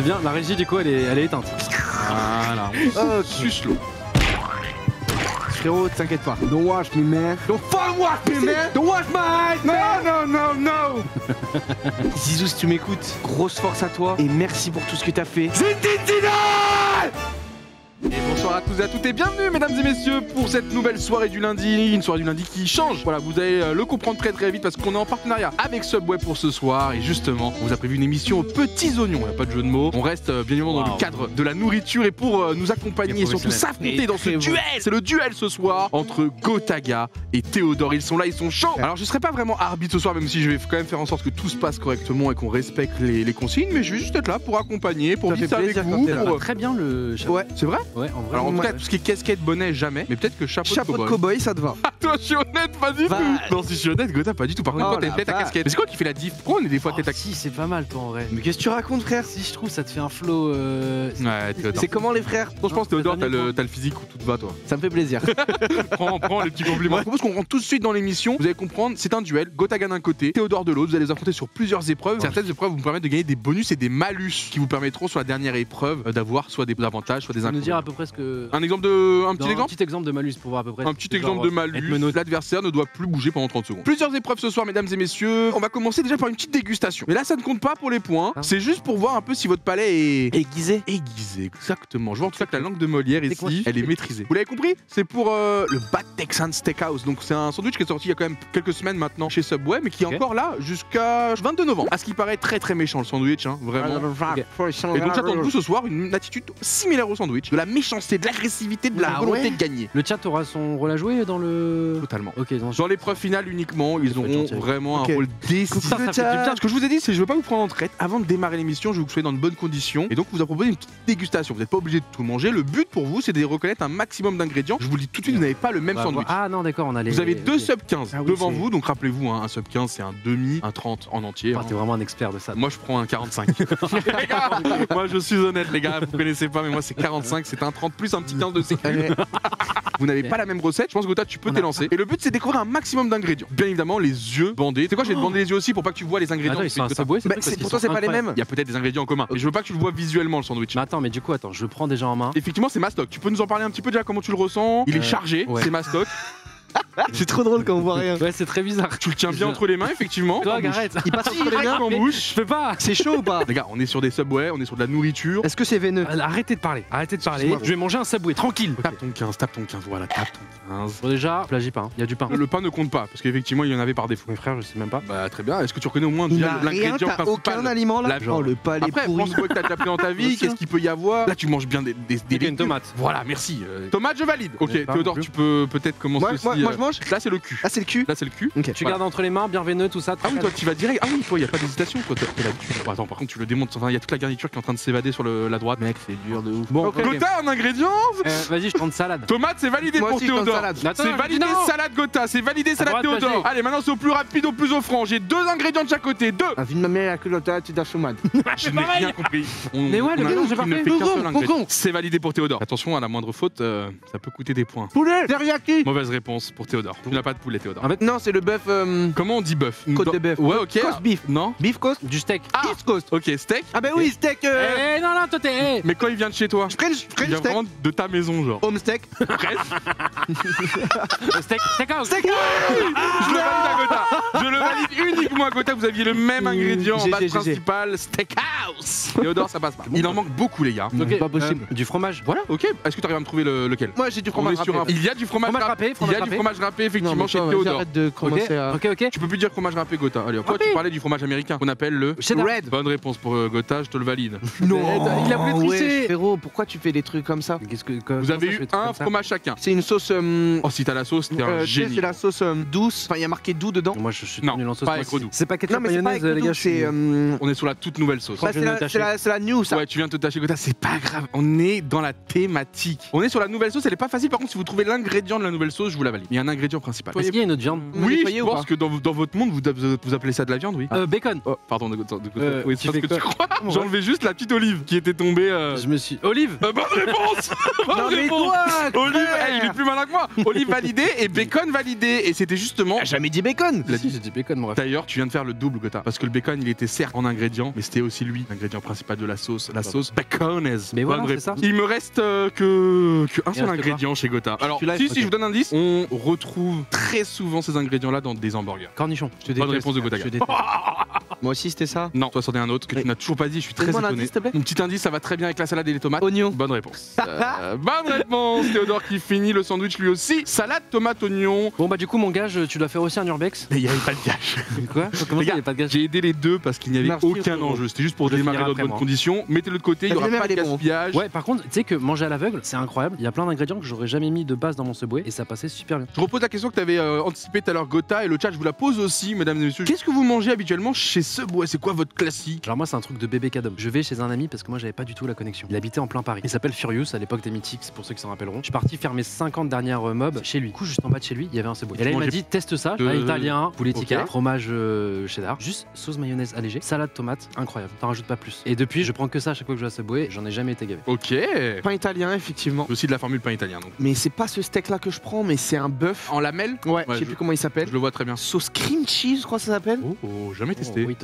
C'est bien, la régie du coup elle est éteinte. Voilà, on suce l'eau. Frérot, t'inquiète pas. Don't wash me, man. Don't fucking wash me, man. Don't wash my eyes, man. No. Zizou, si tu m'écoutes, grosse force à toi et merci pour tout ce que t'as fait. Et bonsoir à tous et à toutes et bienvenue mesdames et messieurs pour cette nouvelle soirée du lundi, une soirée du lundi qui change. Voilà, vous allez le comprendre très vite parce qu'on est en partenariat avec Subway pour ce soir et justement on vous a prévu une émission aux petits oignons, il n'y a pas de jeu de mots. On reste bien évidemment dans le cadre de la nourriture et pour nous accompagner et surtout s'affronter dans ce duel. C'est le duel ce soir entre Gotaga et Théodore, ils sont là, ils sont chauds. Alors je serai pas vraiment arbitre ce soir même si je vais quand même faire en sorte que tout se passe correctement et qu'on respecte les consignes, mais je vais juste être là pour accompagner, pour visser avec vous. Très bien le chapeau. Ouais, c'est vrai. Ouais, en vrai. Alors en tout cas, tout ce qui est casquette, bonnet, jamais. Mais peut-être que chapeau de cow-boy, ça te va. Ah toi, je suis honnête, pas du tout. Non, si je suis honnête, Gotha, pas du tout. Par contre, toi, t'as tête à casquette. Mais c'est quoi qui fait la diff? Pourquoi on est des fois tête à casquette? Si, c'est pas mal toi en vrai. Mais qu'est-ce que tu racontes, frère? Si je trouve ça te fait un flow. Ouais, Théodore. C'est comment les frères? Je pense Théodore, t'as le physique où tout te va, toi. Ça me fait plaisir. Prends les petits compliments. Je propose qu'on rentre tout de suite dans l'émission. Vous allez comprendre, c'est un duel. Gotaga d'un côté, Théodore de l'autre. Vous allez les affronter sur plusieurs épreuves. Certaines épreuves vous permettent de gagner des bonus et des malus qui vous permettront sur la dernière épreuve d'avoir soit des avantages, soit des inconvénients. Nous dire à peu près ce que. Un petit exemple de malus pour voir à peu près. Un petit exemple de malus. L'adversaire ne doit plus bouger pendant 30 secondes. Plusieurs épreuves ce soir, mesdames et messieurs. On va commencer déjà par une petite dégustation. Mais là, ça ne compte pas pour les points. C'est juste pour voir un peu si votre palais est aiguisé. Aiguisé, exactement. Je vois en tout cas que la langue de Molière ici, elle est maîtrisée. Vous l'avez compris? C'est pour le Bad Texan Steakhouse. Donc c'est un sandwich qui est sorti il y a quand même quelques semaines maintenant chez Subway, mais qui est encore là jusqu'à 22 novembre. À ce qui paraît très méchant le sandwich, hein, vraiment. Et donc j'attends de vous ce soir une attitude similaire au sandwich, de la méchanceté, de l'agressivité, de la volonté de gagner. Le chat aura son rôle à jouer dans le. Totalement. Ok. Dans l'épreuve finale uniquement, ils auront vraiment un rôle décisif. Ce que je vous ai dit, c'est que je ne veux pas vous prendre en traite. Avant de démarrer l'émission, je veux que vous soyez dans de bonnes conditions. Et donc, vous a proposé une petite dégustation. Vous n'êtes pas obligé de tout manger. Le but pour vous, c'est de reconnaître un maximum d'ingrédients. Je vous le dis tout de suite, vous n'avez pas le même sandwich. Ah non, d'accord, on a les. Vous avez deux sub 15 devant vous. Donc, rappelez-vous, un sub 15, c'est un demi, un 30 en entier. T'es vraiment un expert de ça. Moi, je prends un 45. Les gars, moi, je suis honnête, les gars. Vous connaissez pas, mais moi, c'est 45. C'est un 30 plus un petit 15 de sécu. Vous n'avez pas la même recette. Je pense que Gotha, tu peux t'élancer. Et le but, c'est de découvrir un maximum d'ingrédients. Bien évidemment, les yeux bandés. C'est quoi, je vais te bander les yeux aussi pour pas que tu vois les ingrédients. Pour toi, c'est pas les mêmes. Il y a peut-être des ingrédients en commun. Et je veux pas que tu le vois visuellement le sandwich. Mais attends, je le prends déjà en main. Effectivement, c'est ma stock. Tu peux nous en parler un petit peu déjà comment tu le ressens? Il est chargé, c'est ma stock. C'est trop drôle quand on voit rien. Ouais, c'est très bizarre. Tu le tiens bien entre les mains, effectivement. Toi, arrête. Il passe entre les mains en bouche. Je peux pas. C'est chaud ou pas? Les gars, on est sur des Subway, on est sur de la nourriture. Est-ce que c'est veineux? Arrêtez de parler. Je vais manger un Subway, tranquille. Tape ton 15, voilà, tape ton 15. Bon, déjà, plagie pas, il y a du pain. Le pain ne compte pas, parce qu'effectivement, il y en avait par défaut. Mes frères, je sais même pas. Bah, très bien. Est-ce que tu reconnais au moins l'ingrédient principal? Aucun aliment là? Oh, le palais après, pourri. pense que t'as déjà pris dans ta vie, qu'est-ce qu'il peut y avoir? Là, tu manges bien des une tomate. Voilà, merci. Tomate, je valide. Ok, Théodore, tu peux peut-être commencer aussi. Moi, je mange. Là, c'est le cul. Là, c'est le cul. Là, c'est le cul. Tu gardes entre les mains, bien veineux, tout ça. Ah oui, toi, tu vas direct. Ah oui, toi, il y a pas d'hésitation. Toi, t'es là-dessus. Attends, par contre, tu le démontes. Enfin, il y a toute la garniture qui est en train de s'évader sur la droite. Mec, c'est dur de ouf. Bon, Gotha, en ingrédients. Vas-y, je tente salade. Tomate, c'est validé pour Théodore. C'est validé salade Gotha. C'est validé salade Théodore. Allez, maintenant, c'est au plus rapide, au plus offrant. J'ai deux ingrédients de chaque côté. Deux. La vie de ma mère, la culotte, tu dois chômage. Je n'ai rien compris. Mais ouais, le mélange, j'ai pas fait. C'est validé pour Théodore. Attention, à la moindre faute, ça peut coûter des points. Poulet, teriyaki. Mauvaise réponse pour Théodore. Tu n'as pas de poulet, Théodore. En fait, non, c'est le bœuf. Comment on dit bœuf? Côte de bœuf. Ouais, ok. Coast beef. Non. Beef coast. Du steak. Ah, East coast. Ok, steak. Ah, bah oui, steak. Non, toi t'es. Mais quand il vient de chez toi? French Il vient steak. vraiment de ta maison, genre. Home steak. Steakhouse. Je le valide à Gotha. Je le valide uniquement à Gotha. Vous aviez le même ingrédient en base principale. Steakhouse. Théodore, ça passe pas. Il en manque beaucoup, les gars. Pas possible. Du fromage. Voilà, ok. Est-ce que tu arrives à me trouver lequel? Moi, j'ai du fromage râpé. Il y a du fromage râpé. Il y a du fromage râpé, effectivement, chez Théodore. Arrête de commencer à. Ok. Tu peux plus dire fromage râpé, Gotha. Allez, toi, tu parlais du fromage américain qu'on appelle le Red. Bonne réponse pour Gotha, je te le valide. Non. Il a voulu tricher. Ouais, frérot, pourquoi tu fais des trucs comme ça? Vous avez eu un fromage chacun. C'est une sauce. Oh, si t'as la sauce, t'es un génie. C'est la sauce douce. Enfin, il y a marqué doux dedans. Moi, je suis non, nul en sauce. pas avec Redou. C'est pas ketchup Non, mais c'est pas mayonnaise, avec les gars. c'est. On est sur la toute nouvelle sauce. C'est la new, ça. Ouais, tu viens de te tâcher, Gotha, c'est pas grave. On est dans la thématique. On est sur la nouvelle sauce, elle est pas facile. Par contre, si vous trouvez l'ingrédient de la nouvelle sauce, je vous la valide. Il y a un ingrédient principal. Est-ce qu'il y a une autre viande? Oui, je pense que dans votre monde, vous appelez ça de la viande, oui. Bacon. Oh, pardon, oui, c'est ce que tu crois. Ouais. J'enlevais juste la petite olive qui était tombée. Je me suis. Olive. Bonne réponse. Bonne réponse. Olive, il est plus malin que moi. Olive validée et bacon validé. Et c'était justement. J'ai jamais dit bacon. Si, j'ai dit bacon, mon ref. D'ailleurs, tu viens de faire le double, Gotha. Parce que le bacon, il était certes en ingrédient, mais c'était aussi lui, l'ingrédient principal de la sauce. La sauce baconaise. Mais voilà, c'est ça. Il me reste que un seul ingrédient chez Gotha. Alors, si je vous donne un indice, on retrouve très souvent ces ingrédients-là dans des hamburgers. Cornichon. Bonne réponse de Gotha. Moi aussi, c'était ça. Non, toi, c'en est un autre que tu n'as toujours pas dit. Je suis très étonné. Indice, s'il te plaît. Mon petit indice, ça va très bien avec la salade et les tomates. Oignon. Bonne réponse. Bonne réponse. Théodore qui finit le sandwich lui aussi. Salade, tomate, oignon. Bon, bah, du coup, mon gage, tu dois faire aussi un urbex. Mais il n'y avait pas de gage. Quoi? Comment ça, il n'y avait pas de gage? J'ai aidé les deux parce qu'il n'y avait aucun enjeu. C'était juste pour démarrer dans de bonnes conditions. Mettez-le de côté, il n'y aura pas de gaspillage. Ouais, par contre, tu sais que manger à l'aveugle, c'est incroyable. Il y a plein d'ingrédients que j'aurais jamais mis de base dans mon Subway et ça passait super bien. Je repose la question que tu avais anticipée tout à l'heure, Gotha, et le chat, je vous la pose aussi, mesdames et messieurs. Qu'est-ce que vous mangez habituellement chez Subway? C'est quoi votre classique? Alors moi, c'est un truc de bébé cadom. Je vais chez un ami parce que moi, j'avais pas du tout la connexion. Il habitait en plein Paris. Il s'appelle Furious à l'époque des Mythiques, pour ceux qui s'en rappelleront. Je suis parti faire mes 50 dernières mobs chez lui. Du coup, juste en bas de chez lui, il y avait un Subway. Et là, il m'a dit teste ça. Italien, poulet tikka, fromage cheddar, juste sauce mayonnaise allégée, salade tomate, incroyable. T'en rajoutes pas plus. Et depuis, je prends que ça à chaque fois que je vais à Subway. J'en ai jamais été gavé. Ok. Pain italien, effectivement. Aussi de la formule pain italien, donc. Mais c'est pas ce steak là que je prends, mais c'est un bœuf. En lamelles? Ouais, je sais plus comment il s'appelle. Je le vois très bien. Sauce cream cheese, je crois que ça s'appelle. Oh, jamais testé. Oui,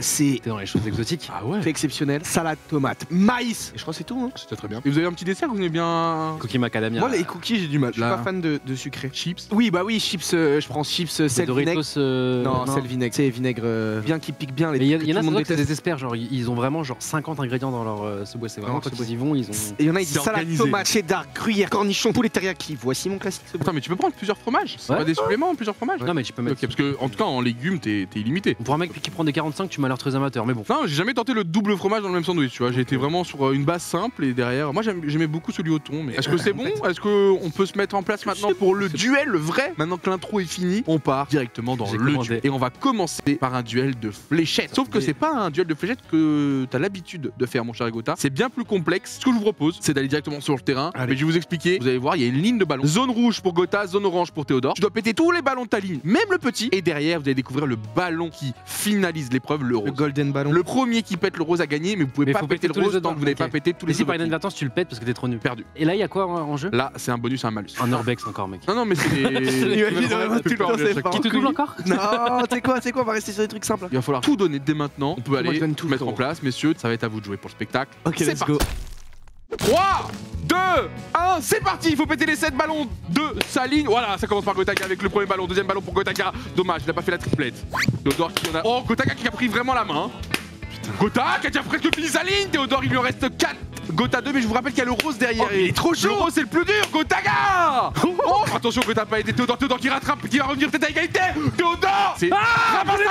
C'est dans les choses exotiques. Ah ouais. exceptionnel. Salade tomate, maïs. Et je crois que c'est tout. Hein. C'était très bien. Et vous avez un petit dessert? Vous aimez bien Cookie macadamia. Moi, les cookies, j'ai du mal. Je suis Là. pas fan de sucré. chips? Oui, bah oui, chips. Je prends chips, sel, vinaigre. Doritos. Non, sel, vinaigre. C'est vinaigre bien qui pique bien. Les Mais il trucs y que en a tout le monde qui se déteste. désespèrent. Genre, ils ont vraiment genre 50 ingrédients dans leur Subway. C'est vraiment Non, quand Subway. ils y vont, ils ont. Et il y en a, ils disent C'est salade, organisé. tomate, cheddar, gruyère, cornichon, poulet teriyaki. Voici mon classique. Attends, mais tu peux prendre plusieurs fromages? C'est Ouais. pas des suppléments, plusieurs fromages? Non, mais tu peux mettre. Ok, parce que en tout cas, en légumes, t'es illimité. Pour un mec qui prend des 45, tu m'as l'air très amateur, mais bon. Non, j'ai jamais tenté le double fromage dans le même sandwich, tu vois. J'ai été vraiment sur une base simple et derrière. Moi, j'aimais beaucoup celui au thon, mais est-ce que c'est bon? Est-ce qu'on peut se mettre en place maintenant pour le duel, le vrai? Maintenant que l'intro est finie, on part directement dans J'ai le commandé. duel. Et on va commencer par un duel de fléchettes. Sauf que c'est pas un duel de fléchettes que t'as l'habitude de faire, mon cher Gotha. C'est bien plus complexe. Ce que je vous propose, c'est d'aller directement sur le terrain. Allez. Mais je vais vous expliquer. Vous allez voir, il y a une ligne de ballon. Zone rouge pour Gotha, zone orange pour Théodore. Tu dois péter tous les ballons de ta ligne, même le petit. Et derrière, vous allez découvrir le ballon qui finalise l'épreuve, le rose. Le golden ballon. Le premier qui pète le rose a gagné, mais vous pouvez Mais pas faut péter péter le tous les rose autres tant que vous n'avez pas ok. pété tous Et les si par autres. inadvertance tu le pètes parce que t'es trop nul. Perdu. Et là, il y a quoi en jeu? Là, c'est un bonus, un malus. Un urbex encore, mec. Non, non, mais c'est. Imagine, vraiment, tout le temps, c'est fort. Qui te double encore? Non, tu sais quoi, on va rester sur des trucs simples. Il va falloir tout donner dès maintenant. On peut Moi, aller je donne tout, mettre en frérot. place, messieurs. Ça va être à vous de jouer pour le spectacle. Ok, C'est let's parti. go. 3, 2, 1, c'est parti. Il faut péter les 7 ballons de sa ligne. Voilà, ça commence par Gotaka avec le premier ballon. Deuxième ballon pour Gotaka. Dommage, il a pas fait la triplette. Théodore qui en a. Oh, Gotaka qui a pris vraiment la main. Gotha qui a déjà presque fini sa ligne. Théodore, il lui en reste 4. Gotha 2, mais je vous rappelle qu'il y a le rose derrière. Oh, il est trop chaud. Le rose, c'est le plus dur. Gotaka. Oh, attention, Gotha n'a pas aidé. Théodore qui rattrape, qui va revenir peut-être à égalité. Théodore, c'est. Ramassez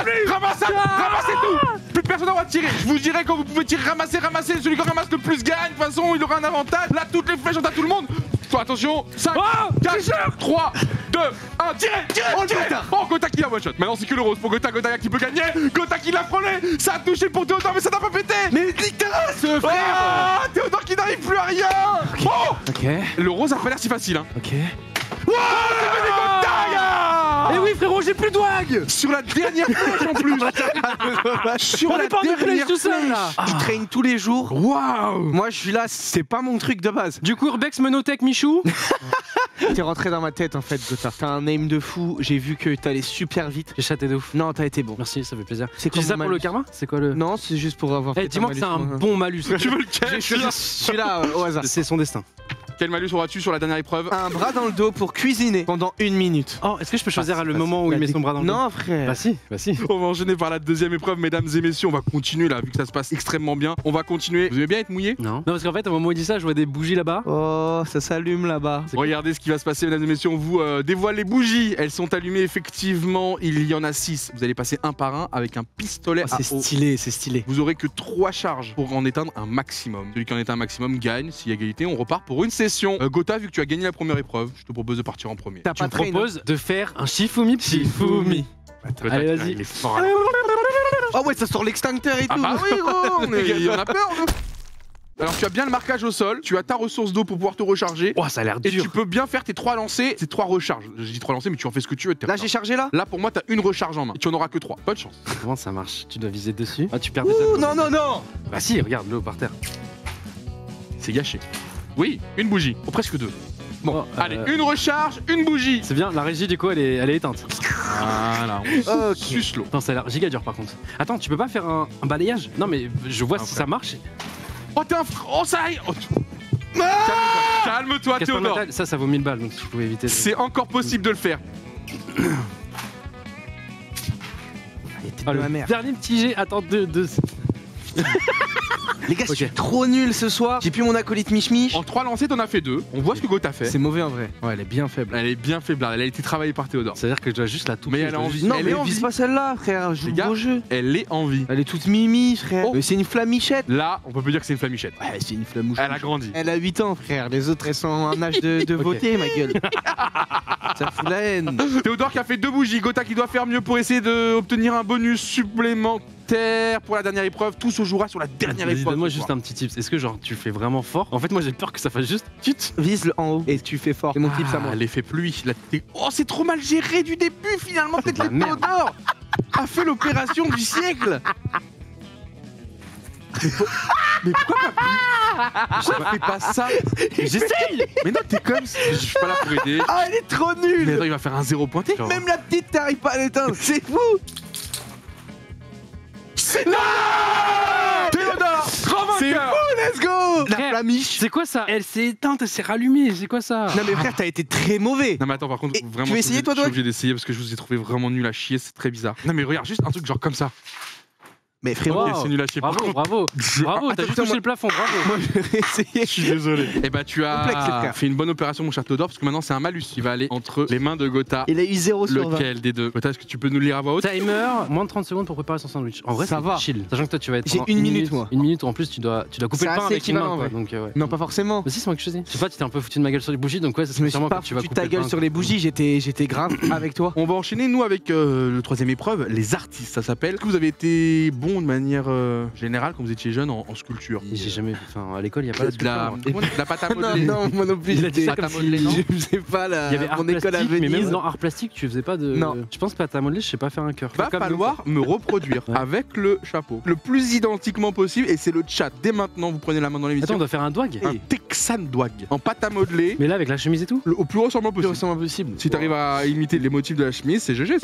tout. Plus personne n'aura tiré. Je vous dirai quand vous pouvez tirer, ramasser. Celui qui ramasse le plus gagne. De toute façon, il aura un avantage. Là, toutes les flèches ont à tout le monde. Attention, 5, 4, 3, 2, 1, tirez. Oh, Gotha qui a one shot. Maintenant, c'est que le rose pour Gotha qui peut gagner. Gotha qui l'a frôlé. Ça a touché pour Théodore, mais ça n'a pas pété. Mais littéral, ce frère. Ah, Théodore qui n'arrive plus à rien. Oh, Ok, le rose a pas l'air si facile, hein. ok. Eh oui, frérot, j'ai plus de wag. Sur la dernière flèche en plus. Sur On la est pas en dernière flèche tout seul là. Tu traînes tous les jours. Waouh. Moi, je suis là, c'est pas mon truc de base. Du coup, Urbex, Menotech, Michou. T'es rentré dans ma tête en fait, Gotha. T'as un aim de fou. J'ai vu que t'allais super vite. J'ai chaté de ouf. Non, t'as été bon. Merci, ça fait plaisir. C'est Tu dis quoi ça mon pour le malus? karma? C'est quoi le. Non, c'est juste pour avoir. Eh, fait dis-moi que c'est un bon malus. Tu veux le cash? Je suis là au hasard. C'est son destin. Quel malus auras-tu sur la dernière épreuve? Un bras dans le dos pour cuisiner pendant 1 minute. Oh, est-ce que je peux choisir Bah, le bah, moment où il met son bras dans le dos? Non, frère. Bah si, bah si. On va enchaîner par la deuxième épreuve, mesdames et messieurs. On va continuer là, vu que ça se passe extrêmement bien. On va continuer. Vous aimez bien être mouillé? Non. Non, parce qu'en fait, au moment où il dit ça, je vois des bougies là-bas. Oh, ça s'allume là-bas. Regardez ce qui va se passer, mesdames et messieurs. On vous dévoile les bougies. Elles sont allumées, effectivement. Il y en a 6. Vous allez passer un par un avec un pistolet à C'est eau. stylé, c'est stylé. Vous aurez que 3 charges pour en éteindre un maximum. Celui qui en éteint un maximum gagne. S'il y a égalité, on repart pour une session. Gotha, vu que tu as gagné la première épreuve, je te propose de partir en premier. T'as Tu pas me traîné. proposes de faire un Shifumi Shifumi. Gotha, Allez, vas-y. il est fort, là. Oh ouais, ça sort l'extincteur et tout. Ah bah oui, gros, il en a peur, nous. Alors tu as bien le marquage au sol, tu as ta ressource d'eau pour pouvoir te recharger. Oh, ça a l'air Et dur. tu peux bien faire tes 3 lancers, tes 3 recharges. Je dis 3 lancers, mais tu en fais ce que tu veux. Là, j'ai chargé là. Là, pour moi, t'as une recharge en main. Et tu en auras que 3. Bonne chance. Comment ça marche? Tu dois viser dessus. Ah, tu perds des Ouh, non, non, non. Bah si, regarde l'eau par terre. C'est gâché. Oui, une bougie. Oh, presque 2. Bon, Oh, allez, une recharge, une bougie. C'est bien, la régie du coup elle est éteinte. Voilà, on Ok. suce l'eau. Attends, ça a l'air giga dur par contre. Attends, tu peux pas faire un balayage? Non mais je vois Ah, si frère. ça marche. Oh, t'es un Oh, ça aille. Oh, Calme-toi, Casse pas Théodore. mental, ça vaut 1000 balles donc si je pouvais éviter. C'est encore possible de le faire. Ah, de le ma mère. dernier petit jet, attends, deux. Les gars, je Ok. suis trop nul ce soir. J'ai plus mon acolyte Mich. En 3 lancers, t'en as fait 2. On voit ce que Gotha fait. C'est mauvais en vrai. Ouais, elle est bien faible. Elle est bien faible. Elle a été travaillée par Théodore. C'est-à-dire que je dois juste la toucher. Mais elle a je dois envie. juste- Non, Elle mais est en vise vie. pas celle-là, frère. Je Les joue gars. au jeu. Elle est en vie. Elle est toute mimi, frère. Oh. Mais c'est une flamichette. Là, on peut plus dire que c'est une flamichette. Ouais, c'est une flamouche. Elle a grandi. Elle a 8 ans, frère. Les autres, elles sont à un âge de Ok. voter, ma gueule. Ça fout la haine. Théodore qui a fait 2 bougies. Gotha qui doit faire mieux pour essayer d'obtenir un bonus supplémentaire pour la dernière épreuve. Tout se jouera sur la dernière Vas-y, épreuve. donne-moi ce juste soir. un petit tips. Est-ce que genre tu fais vraiment fort? En fait, moi j'ai peur que ça fasse juste tut. Vise le en haut et tu fais fort. C'est mon tips à moi. Ah, l'effet pluie. Oh, c'est trop mal géré du début finalement. Peut-être de la que merde. Théodore a fait l'opération du siècle. Mais pourquoi pas fais pas ça? J'essaye. Mais non, t'es comme ça. Je suis pas là pour aider. Ah, elle est trop nulle. Mais attends, il va faire un 0 pointé. Genre. Même la petite, t'arrives pas à l'éteindre. C'est fou. Non Théodore, grand C'est vainqueur. fou, let's go. La Frère, flamiche. C'est quoi ça? Elle s'est éteinte, elle s'est rallumée. C'est quoi ça? Non, mais frère, t'as été très mauvais. Non mais attends, par contre, Et vraiment, tu veux essayer, toi, je suis Doig obligé d'essayer parce que je vous ai trouvé vraiment nul à chier, c'est très bizarre. Non mais regarde, juste un truc genre comme ça. Mais frérot, Wow. C'est nul à chier. Bravo, Par contre, bravo. Bravo, t'as Attends, juste touché moi- le plafond, bravo. moi, je vais essayer. je suis désolé. Eh bah tu Complexe, les as frères. fait une bonne opération mon cher Théodore parce que maintenant c'est un malus qui va aller entre les mains de Gotha. Il a eu 0 sur 20. Lequel des deux? Gotha, est-ce que tu peux nous lire à voix haute? Timer, moins de 30 secondes pour préparer son sandwich. En vrai, Ça c'est va. chill. Sachant que toi, tu vas être. J'ai pendant une minute, moi. Une minute, en plus, tu dois couper C'est le pain assez avec une main. équivalent, Quoi, ouais. donc, ouais. Non, pas forcément. Mais si, c'est moi que je faisais. Je sais pas, tu t'es un peu foutu de ma gueule sur les bougies, donc ouais, ça Je serait me suis sûrement pas que tu vas foutu couper ta le gueule pain, sur quoi. les bougies, j'étais grave avec toi. On va enchaîner nous avec le 3ème épreuve, les artistes ça s'appelle. Est-ce que vous avez été bon de manière générale quand vous étiez jeune en sculpture? J'ai jamais. Enfin, à l'école, il y a pas De la, sculpture, moi. de la pâte à Non, modeler. non, moi non plus. Il a dit ça j'étais- comme si- Je faisais pas Il y avait art mon école à plastique, mais même Venise. dans art plastique, tu faisais pas de. Non. Je pense pas à modeler, je sais pas faire un cœur. Va Comme falloir me reproduire Ouais. avec le chapeau le plus identiquement possible et c'est le chat. Dès maintenant, vous prenez la main dans Attends, on l'émission. doit faire un doig. Un Texan Dwag en pâte à modeler, Mais là, avec la chemise et tout. au plus ressemblant Plus possible. ressemblant possible. Si t'arrives à imiter les motifs de la chemise, c'est GG.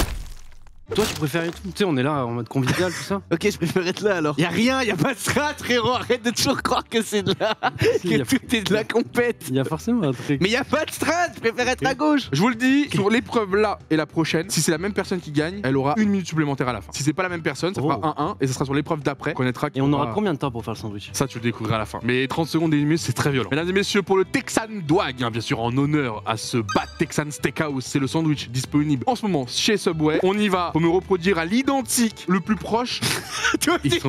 Toi, tu préfères et tout. Tu sais, on est là en mode convivial, tout ça. Ok, je préfère être là alors. Y'a rien, y'a pas de strat, frérot. Arrête de toujours croire que c'est de là. Si, il y Que a- tout est de la compète. Il y a forcément un truc. Mais y'a pas de strat, je préfère être à gauche. Je vous le dis, sur l'épreuve là et la prochaine, si c'est la même personne qui gagne, elle aura 1 minute supplémentaire à la fin. Si c'est pas la même personne, ça fera Oh. 1-1 et ça sera sur l'épreuve d'après. On connaîtra qui Et on aura aura- combien de temps pour faire le sandwich? Ça, tu le découvriras à la fin. Mais 30 secondes et 1 minute, c'est très violent. Mesdames et messieurs, pour le Texan Dwag, hein, bien sûr, en honneur à ce Bat Texan Steakhouse, c'est le sandwich disponible en ce moment chez Subway. On y va pour me reproduire à l'identique, le plus proche. Toi, Ils sont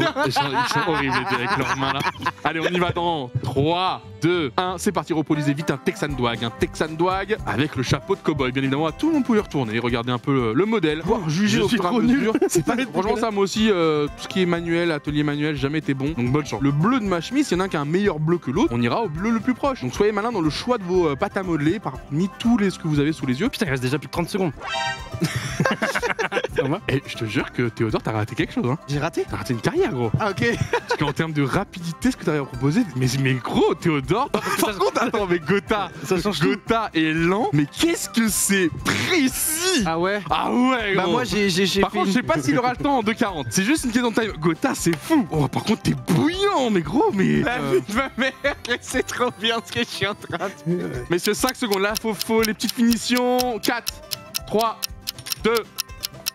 horribles, les deux, avec leurs mains là. Allez, on y va dans 3, 2, 1. C'est parti, reproduisez vite un Texan Dwag. Un Texan Dwag avec le chapeau de cowboy, bien évidemment. Tout le monde peut y retourner. Regardez un peu le modèle. Voir juger Je au suis fur et à trop nul. mesure. C'est pas franchement, ça, moi aussi, tout ce qui est manuel, atelier manuel, jamais été bon. Donc, bonne chance. Le bleu de ma chemise, il y en a un qui a un meilleur bleu que l'autre. On ira au bleu le plus proche. Donc, soyez malin dans le choix de vos pâtes à modeler parmi tous les ce que vous avez sous les yeux. Putain, il reste déjà plus de 30 secondes. Ça va? Et je te jure que Théodore, t'as raté quelque chose, hein. J'ai raté. T'as raté une carrière, gros. Ah, ok. Parce qu'en termes de rapidité, ce que t'avais proposé, mais gros, Théodore. Par contre, attends, mais Gotha, Ça change tout. Gotha est lent, mais qu'est-ce que c'est précis. Ah ouais. Ah ouais, Bah gros. moi j'ai Par fait contre, je sais pas s'il aura le temps en 2,40. C'est juste une question de time. Gotha, c'est fou. Oh, par contre, t'es bouillant, mais gros, mais. La vie de ma mère, c'est trop bien ce que je suis en train de faire. Messieurs, 5 secondes. Là, faut les petites finitions. 4, 3, 2,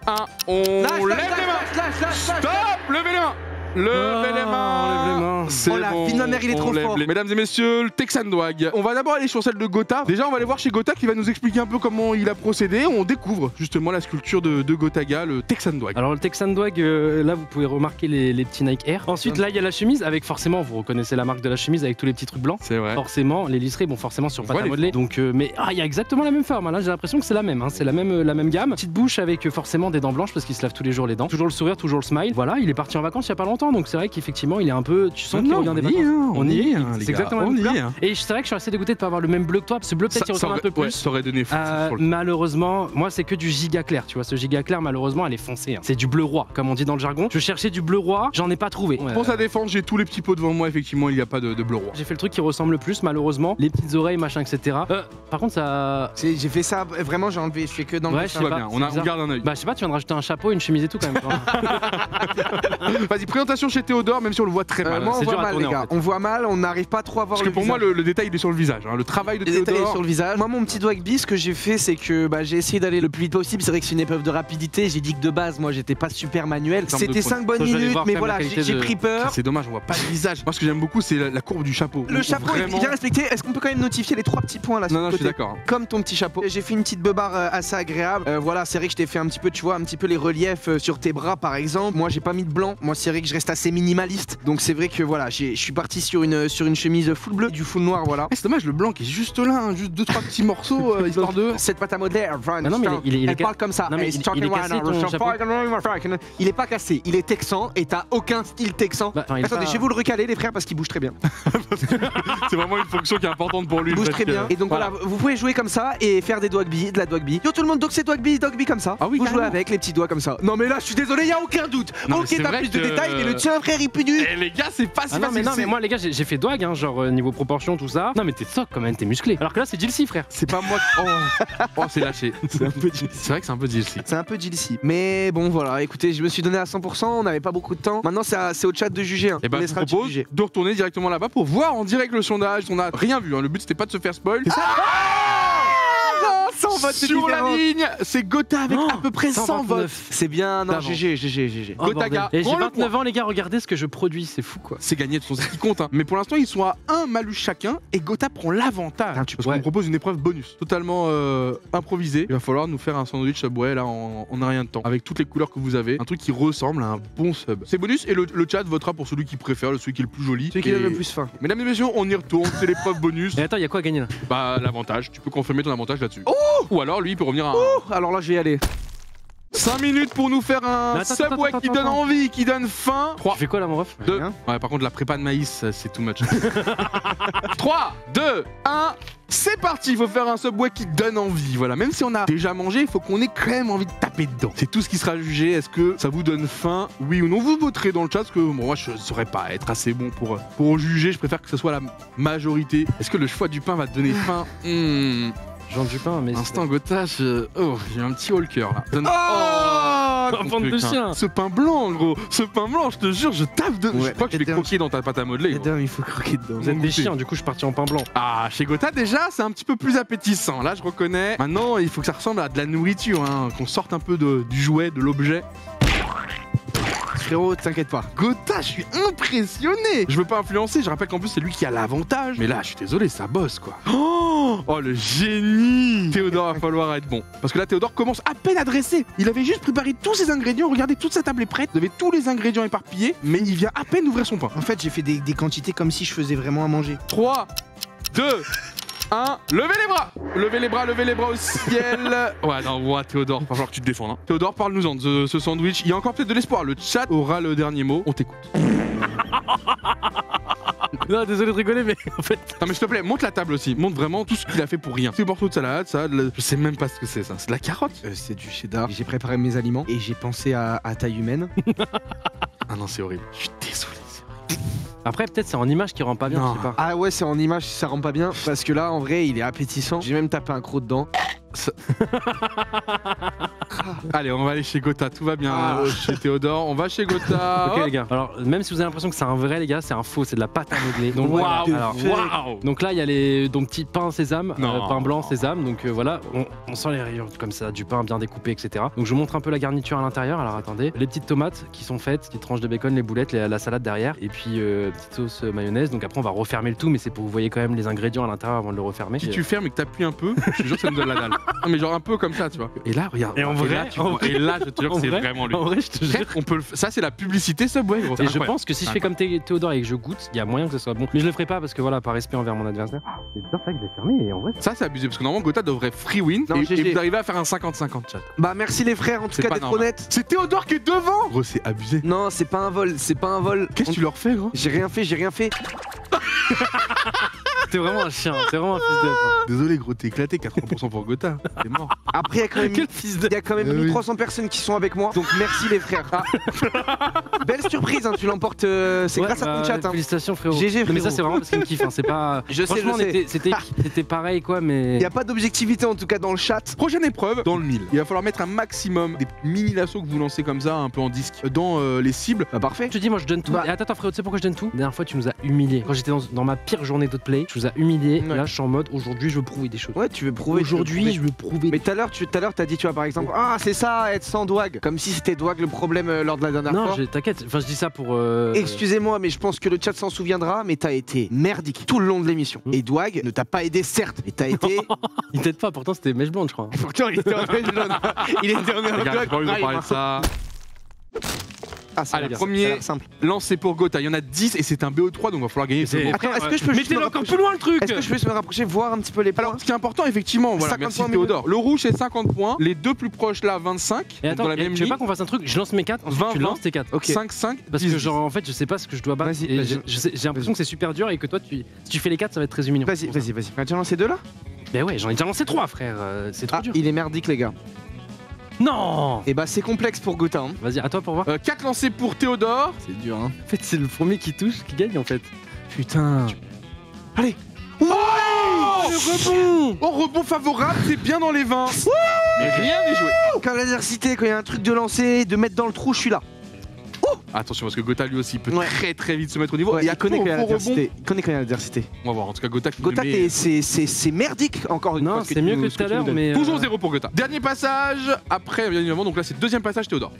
1. On lève les mains. Stop. Levez les mains. Levez les mains. Lève les mains. C'est Oh, la bon, vie de ma mère, il est on trop lève fort. les- Mesdames et messieurs, le Texan Dwag. On va d'abord aller sur celle de Gotha. Déjà, on va aller voir chez Gotha qui va nous expliquer un peu comment il a procédé. On découvre justement la sculpture de Gotaga, le Texan Dwag. Alors le Texan Dwag, là vous pouvez remarquer les petits Nike Air. Ensuite là il y a la chemise avec forcément, vous reconnaissez la marque de la chemise avec tous les petits trucs blancs. C'est vrai. Forcément, les liserés, bon forcément sur On pâte voit à les modeler. Donc mais il y a exactement la même forme. Là j'ai l'impression que c'est la même. Hein, c'est la même gamme. Petite bouche avec forcément des dents blanches parce qu'il se lave tous les jours les dents. Toujours le sourire, toujours le smile. Voilà, il est parti en vacances il y a pas longtemps. Donc c'est vrai qu'effectivement il est un peu. Tu sens qu'il on revient des vacances. On y est, hein, les C'est gars. exactement la On même y est. couleur. hein. Et c'est vrai que je suis assez dégoûté de pas avoir le même bleu que toi. Ce bleu, peut-être, il ressemble un peu Ouais, plus. ça aurait donné fou. sur le- Malheureusement, moi c'est que du giga clair, tu vois. Ce giga clair, malheureusement, elle est foncée. hein. C'est du bleu roi, comme on dit dans le jargon. Je cherchais du bleu roi, j'en ai pas trouvé. Pour sa défense, j'ai tous les petits pots devant moi, effectivement, il n'y a pas de bleu roi. J'ai fait le truc qui ressemble le plus, malheureusement. Les petites oreilles, machin, etc. Par contre, ça. J'ai fait ça, vraiment, j'ai enlevé, je fais que dans le Ouais, dessin. je Tout sais va pas, bien, c'est on bizarre. garde un œil. Bah, je sais pas, tu viens de rajouter un chapeau, une chemise et tout quand même. Vas-y, présentation chez Théodore, même si on le voit très mal. Moi, on c'est voit dur à mal, tourner, les gars. en fait. On voit mal, on n'arrive pas trop à voir Parce que le pour moi, visage. le détail, il est sur le visage. hein. Le travail de Les détails Théodore. sur le visage. Moi, mon petit Dwagby, ce que j'ai fait, c'est que j'ai essayé d'aller le plus vite possible. C'est vrai que c'est une épreuve de rapidité. J'ai dit que de base, moi, j'étais pas super manuel. En termes de C'était chrono. 5 bonnes Je vais aller minutes, voir mais quand même voilà, la qualité j'ai de- pris peur. C'est dommage, on voit pas le visage. Moi, ce que j'aime beaucoup, c'est la courbe du chapeau. Le chapeau est Vraiment- bien respecté. Est-ce qu'on peut quand même notifier les 3 petits points là sur Non, non, le je suis côté d'accord. hein. Comme ton petit chapeau. J'ai fait une petite beubare assez agréable. Voilà, c'est vrai que je t'ai fait un petit peu, tu vois, un petit peu les reliefs sur tes bras par exemple. Moi, j'ai pas mis de blanc. Moi, c'est vrai que je reste assez minimaliste. Donc, c'est vrai que voilà, je suis parti sur une chemise full bleu, du full noir, voilà. C'est dommage, le blanc qui est juste là, hein, juste 2-3 petits morceaux, histoire de. Cette pâte à modeler, non, mais il est elle parle comme ça. Non, mais Hey, il est cassé, ton chapeau. Il est pas cassé, il est texan et t'as aucun style texan. Bah, enfin, il est Attendez, pas- je vais vous le recaler les frères parce qu'il bouge très bien. C'est vraiment une fonction qui est importante pour lui. Il bouge parce très que- bien. Et donc voilà, vous pouvez jouer comme ça et faire des Dwagby, de la Dwagby. Yo tout le monde, donc c'est Dwagby comme ça. Ah oui, vous jouez carrément. avec les petits doigts comme ça. Non mais là, je suis désolé, il y a aucun doute. Non, mais Ok, c'est t'as vrai plus de que- détails, mais le tien frère, il pue du. Eh les gars, c'est pas si Ah non, mais facile. non, mais moi, les gars, j'ai fait Dwag, hein, genre niveau proportion, tout ça. Non, mais t'es soc quand même, t'es musclé. Alors que là, c'est Jilcy, frère. C'est pas moi. Oh, c'est lâché. C'est un peu difficile. C'est vrai que c'est un peu difficile. C'est un peu Jilcy. Mais bon, voilà, écoutez, je me suis donné à 100%, on n'avait pas beaucoup de temps. Maintenant, c'est au chat de juger. Hein. Et ben, On je vous laissera le propose juger. de retourner directement là-bas pour voir en direct le sondage. On a rien vu. hein. Le but, c'était pas de se faire spoil. Sans vote de Sur la différence. ligne, c'est Gotha avec Oh, à peu près 100 votes. C'est bien, non, D'avant. GG. Oh, Gotaga, bordel. Et j'ai prends le 29 ans, les gars, regardez ce que je produis, c'est fou quoi. C'est gagné de son ce qui compte. hein. Mais pour l'instant, ils sont à un malus chacun et Gotha prend l'avantage. Putain, tu- Parce qu'on ouais. vous propose une épreuve bonus, totalement improvisée. Il va falloir nous faire un sandwich Subway là en un rien de temps, avec toutes les couleurs que vous avez. Un truc qui ressemble à un bon sub. C'est bonus et le chat votera pour celui qui préfère, celui qui est le plus joli. Celui qui Et- donne le plus faim. Mesdames et messieurs, on y retourne, c'est l'épreuve bonus. Et attends, il y a quoi à gagner là? Bah l'avantage, tu peux confirmer ton avantage là-dessus. Ou alors lui il peut revenir à Alors là, je vais y aller. 5 minutes pour nous faire un Mais attends, Subway attends, qui attends, donne attends. envie, qui donne faim. 3, Tu fais quoi là, mon ref? 2. Rien. Ouais, par contre la prépa de maïs, c'est too much. 3, 2, 1. C'est parti, il faut faire un Subway qui donne envie. Voilà, même si on a déjà mangé, il faut qu'on ait quand même envie de taper dedans. C'est tout ce qui sera jugé. Est-ce que ça vous donne faim? Oui ou non? Vous voterez dans le chat parce que bon, moi je saurais pas être assez bon pour juger. Je préfère que ce soit la majorité. Est-ce que le choix du pain va te donner faim? Jean du pain, mais. Instant gotage. Oh, j'ai un petit haut le cœur là. Donne- Oh, mon bande de putain. chiens. Ce pain blanc, gros. Ce pain blanc, je te jure, je tape de. Ouais, je crois que je vais et croquer dans ta pâte à modeler. gros. Adam, il faut croquer dedans. Vous êtes des chiens, du coup, je suis parti en pain blanc. Ah, chez Gotha déjà, c'est un petit peu plus appétissant. Là, je reconnais. Maintenant, il faut que ça ressemble à de la nourriture, hein, qu'on sorte un peu du jouet, de l'objet. Frérot, t'inquiète pas. Gotha, je suis impressionné. Je veux pas influencer. Je rappelle qu'en plus c'est lui qui a l'avantage. Mais là, je suis désolé, ça bosse quoi. Oh le génie. Théodore, va falloir être bon. Parce que là, Théodore commence à peine à dresser. Il avait juste préparé tous ses ingrédients. Regardez, toute sa table est prête. Vous avez tous les ingrédients éparpillés, mais il vient à peine d'ouvrir son pain. En fait, j'ai fait des quantités comme si je faisais vraiment à manger. 3, 2, 1, levez les bras. Levez les bras au ciel. Ouais, non, ouais, Théodore, va falloir que tu te défendes. Hein. Théodore, parle-nous-en de ce sandwich. Il y a encore peut-être de l'espoir. Le chat aura le dernier mot. On t'écoute. Non, désolé de rigoler, mais en fait. Non mais s'il te plaît, monte la table aussi. Monte vraiment tout ce qu'il a fait pour rien. C'est des morceaux de salade, ça, je sais même pas ce que c'est ça. C'est de la carotte. C'est du cheddar. J'ai préparé mes aliments et j'ai pensé à taille humaine. Ah non, c'est horrible. Je suis désolé. Après, peut-être c'est en image qui rend pas bien, Non. je sais pas. Ah ouais, c'est en image, ça rend pas bien. Parce que là, en vrai, il est appétissant. J'ai même tapé un croc dedans. Allez, on va aller chez Gotha, tout va bien. Ah. Chez Théodore, on va chez Gotha. Ok les gars, alors même si vous avez l'impression que c'est un vrai les gars, c'est un faux, c'est de la pâte à modeler. Donc Waouh, alors, waouh. donc là il y a les petits pains sésame, Non. pain blanc sésame, donc voilà, on sent les rayures comme ça, du pain bien découpé, etc. Donc je vous montre un peu la garniture à l'intérieur, alors attendez, les petites tomates qui sont faites, petites tranches de bacon, les boulettes, la salade derrière, et puis petite sauce mayonnaise, donc après on va refermer le tout, mais c'est pour que vous voyez quand même les ingrédients à l'intérieur avant de le refermer. Si tu fermes et que t'appuies un peu, je te jure que ça nous donne la dalle. Non mais genre un peu comme ça, tu vois. Et là, regarde. Et en vrai, Et là, je te jure que c'est vraiment lui. En vrai, je te jure. Ça, c'est la publicité Subway, gros. Et je pense que si je fais comme Théodore et que je goûte, il y a moyen que ce soit bon. Mais je le ferai pas parce que voilà, par respect envers mon adversaire. C'est bizarre, ça que je l'ai fermé et en vrai. Ça, c'est abusé parce que normalement, Gotha devrait free win et vous arrivez à faire un 50-50 chat. Bah, merci les frères, en tout cas, d'être honnête. C'est Théodore qui est devant. Gros, c'est abusé. Non, c'est pas un vol, c'est pas un vol. Qu'est-ce que tu leur fais, gros? J'ai rien fait. T'es vraiment un chien, t'es vraiment un fils de. Désolé, gros, t'es éclaté, 80% pour Gotha. T'es mort. Après, il y a quand même 1300 personnes qui sont avec moi, donc merci les frères. Ah. Belle surprise, hein, tu l'emportes, c'est grâce à ton chat. Hein. Félicitations, frérot. GG, frérot. Mais ça, c'est vraiment parce qu'il me kiffe, hein, c'est pas. Franchement, c'était pareil, quoi, mais. Il y a pas d'objectivité en tout cas dans le chat. Prochaine épreuve, dans le 1000. Il va falloir mettre un maximum des mini lassos que vous lancez comme ça, un peu en disque, dans les cibles. Bah, parfait. Je te dis, moi je donne tout. Et attends, frérot, tu sais pourquoi je donne tout? La dernière fois, tu nous as humiliés. Quand j'étais dans ma pire journée d'outplay, tu nous as humiliés. Ouais. Là, je suis en mode aujourd'hui, je veux prouver des choses. Ouais, tu veux prouver. Aujourd'hui, je veux prouver. Mais tout à l'heure, t'as dit, tu vois, par exemple, ah, c'est ça, être sans Dwag. Comme si c'était Dwag le problème lors de la dernière fois. Non, t'inquiète. Enfin, je dis ça pour. Excusez-moi, mais je pense que le chat s'en souviendra, mais t'as été merdique tout le long de l'émission. Et Dwag ne t'a pas aidé, certes, mais t'as été. Il t'aide pas, pourtant c'était mèche blonde, je crois. Pourtant, il était en mèche blonde. Il était en mèche blonde. On va parler de ça. Ah, ça allez, premier simple. Lancé pour Gotha. Il y en a 10 et c'est un BO3 donc il va falloir gagner. Attends, est-ce que je peux mettez-le encore plus loin le truc? Est-ce que je peux me rapprocher, voir un petit peu les points? Alors, ce qui est important, effectivement, voilà, merci Théodore. Le rouge c'est 50 points, les deux plus proches là 25. Et attends, dans la même tu veux pas qu'on fasse un truc? Je lance mes 4, ensuite 20, tu lances tes 4. Ok. 5. Parce que genre en fait je sais pas ce que je dois battre. Vas-y, j'ai l'impression que c'est super dur et que toi si tu fais les 4 ça va être très humiliant. Vas-y. Tu as déjà lancé 2 là? Bah ouais, j'en ai déjà lancé 3 frère, c'est trop dur. Il est merdique les gars. Non. Et bah c'est complexe pour Gotha. Hein. Vas-y, à toi pour voir. 4 lancés pour Théodore. C'est dur hein. En fait c'est le premier qui touche qui gagne en fait. Putain. Allez. Oh, le rebond. Oh, rebond favorable, c'est bien dans les 20. Mais rien n'est joué. Quand l'adversité, quand il y a un truc de lancer, de mettre dans le trou, je suis là. Attention parce que Gotha lui aussi peut très vite se mettre au niveau. Ouais, et il connaît quand il y a l'adversité. Il connaît quand il y a l'adversité. On va voir, en tout cas Gotha qui Gotha, c'est merdique encore une fois. Non, c'est mieux que tout à l'heure, mais. Toujours 0 pour Gotha. Dernier passage, après bien évidemment, donc là c'est deuxième passage Théodore.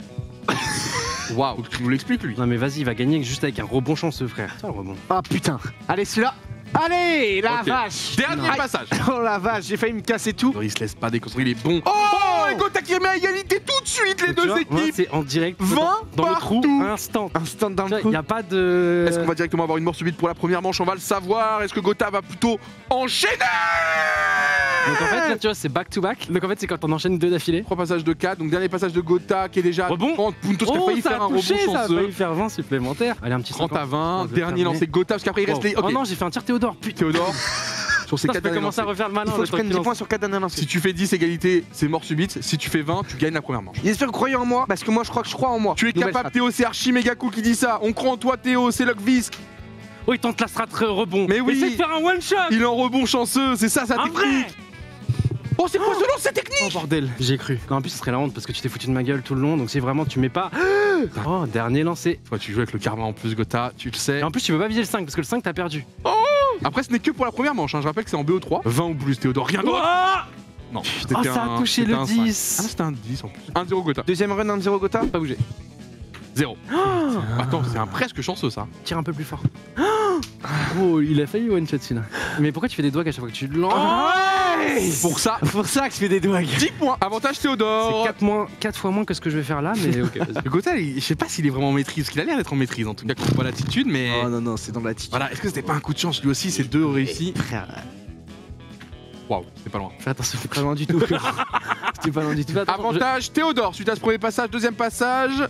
Waouh, tu nous l'expliques lui. Non mais vas-y, il va gagner juste avec un rebond chanceux frère. Toi le rebond. Ah putain. Allez celui-là. Allez, la vache. Dernier passage. Oh la vache, j'ai failli me casser tout. Il se laisse pas déconstruire, il est bon. Oh, et Gotha qui met à égalité tout de suite les deux équipes. C'est en direct 20 dans le trou, partout. instant. Instant dans le trou. Il n'y a pas de... Est-ce qu'on va directement avoir une mort subite pour la première manche? On va le savoir. Est-ce que Gotha va plutôt enchaîner? Donc en fait là tu vois c'est back to back. Donc en fait c'est quand on enchaîne 2 d'affilée. 3 passages de 4, donc dernier passage de Gotha qui est déjà rebond. 30. Puntos qui a failli faire un rebond chanceux. Ça a failli faire 20 supplémentaires. Allez un petit 30 à 20, dernier lancé Gotha parce qu'après il reste les... Oh non j'ai fait un tir Théodore. Putain Théodore. Sur ces 4 derniers commencer à refaire le malin. Il faut que je prenne 10 points sur 4 derniers lancés. Si tu fais 10 égalité, c'est mort subite. Si tu fais 20, tu gagnes la première manche. J'espère que vous croyez en moi, parce que moi je crois que je crois en moi. Tu es capable Théo, c'est archi méga cool qui dit ça. On croit en toi Théo, c'est Lockvis. Oh il tente la strat rebond. Mais oui. Essaye de faire un one shot. Il est en rebond chanceux, c'est ça sa technique. Oh c'est quoi ce nom, cette technique? Oh bordel, j'ai cru. Non, en plus ce serait la honte parce que tu t'es foutu de ma gueule tout le long, donc si vraiment tu mets pas... Oh, dernier lancé. Toi tu joues avec le karma en plus Gotha, tu le sais. Et en plus tu peux pas viser le 5 parce que le 5 t'as perdu. Oh. Après ce n'est que pour la première manche, hein. Je rappelle que c'est en BO3. 20 ou plus Théodore, rien d'autre. Non, oh, ça a touché le 10. Ah c'était un 10 en plus. 1-0 Gotha. Deuxième run, 1-0 Gotha. Pas bouger. 0. Attends, c'est un presque chanceux ça. Tire un peu plus fort. Oh, il a failli one shot celui-là. Mais pourquoi tu fais des doigts à chaque fois que tu lances? Pour ça que je fais des doigts. 10 points. Avantage Théodore. C'est 4 fois moins que ce que je vais faire là, mais ok. Le Gotha, je sais pas s'il est vraiment en maîtrise, parce qu'il a l'air d'être en maîtrise en tout cas quand on voit l'attitude, mais. Oh non, c'est dans l'attitude. Voilà, est-ce que c'était pas un coup de chance lui aussi, ces deux réussis? Frère. Waouh, c'est pas loin. Fais attention, C'est pas loin du tout. C'était pas loin du tout. Avantage Théodore, suite à ce premier passage, deuxième passage.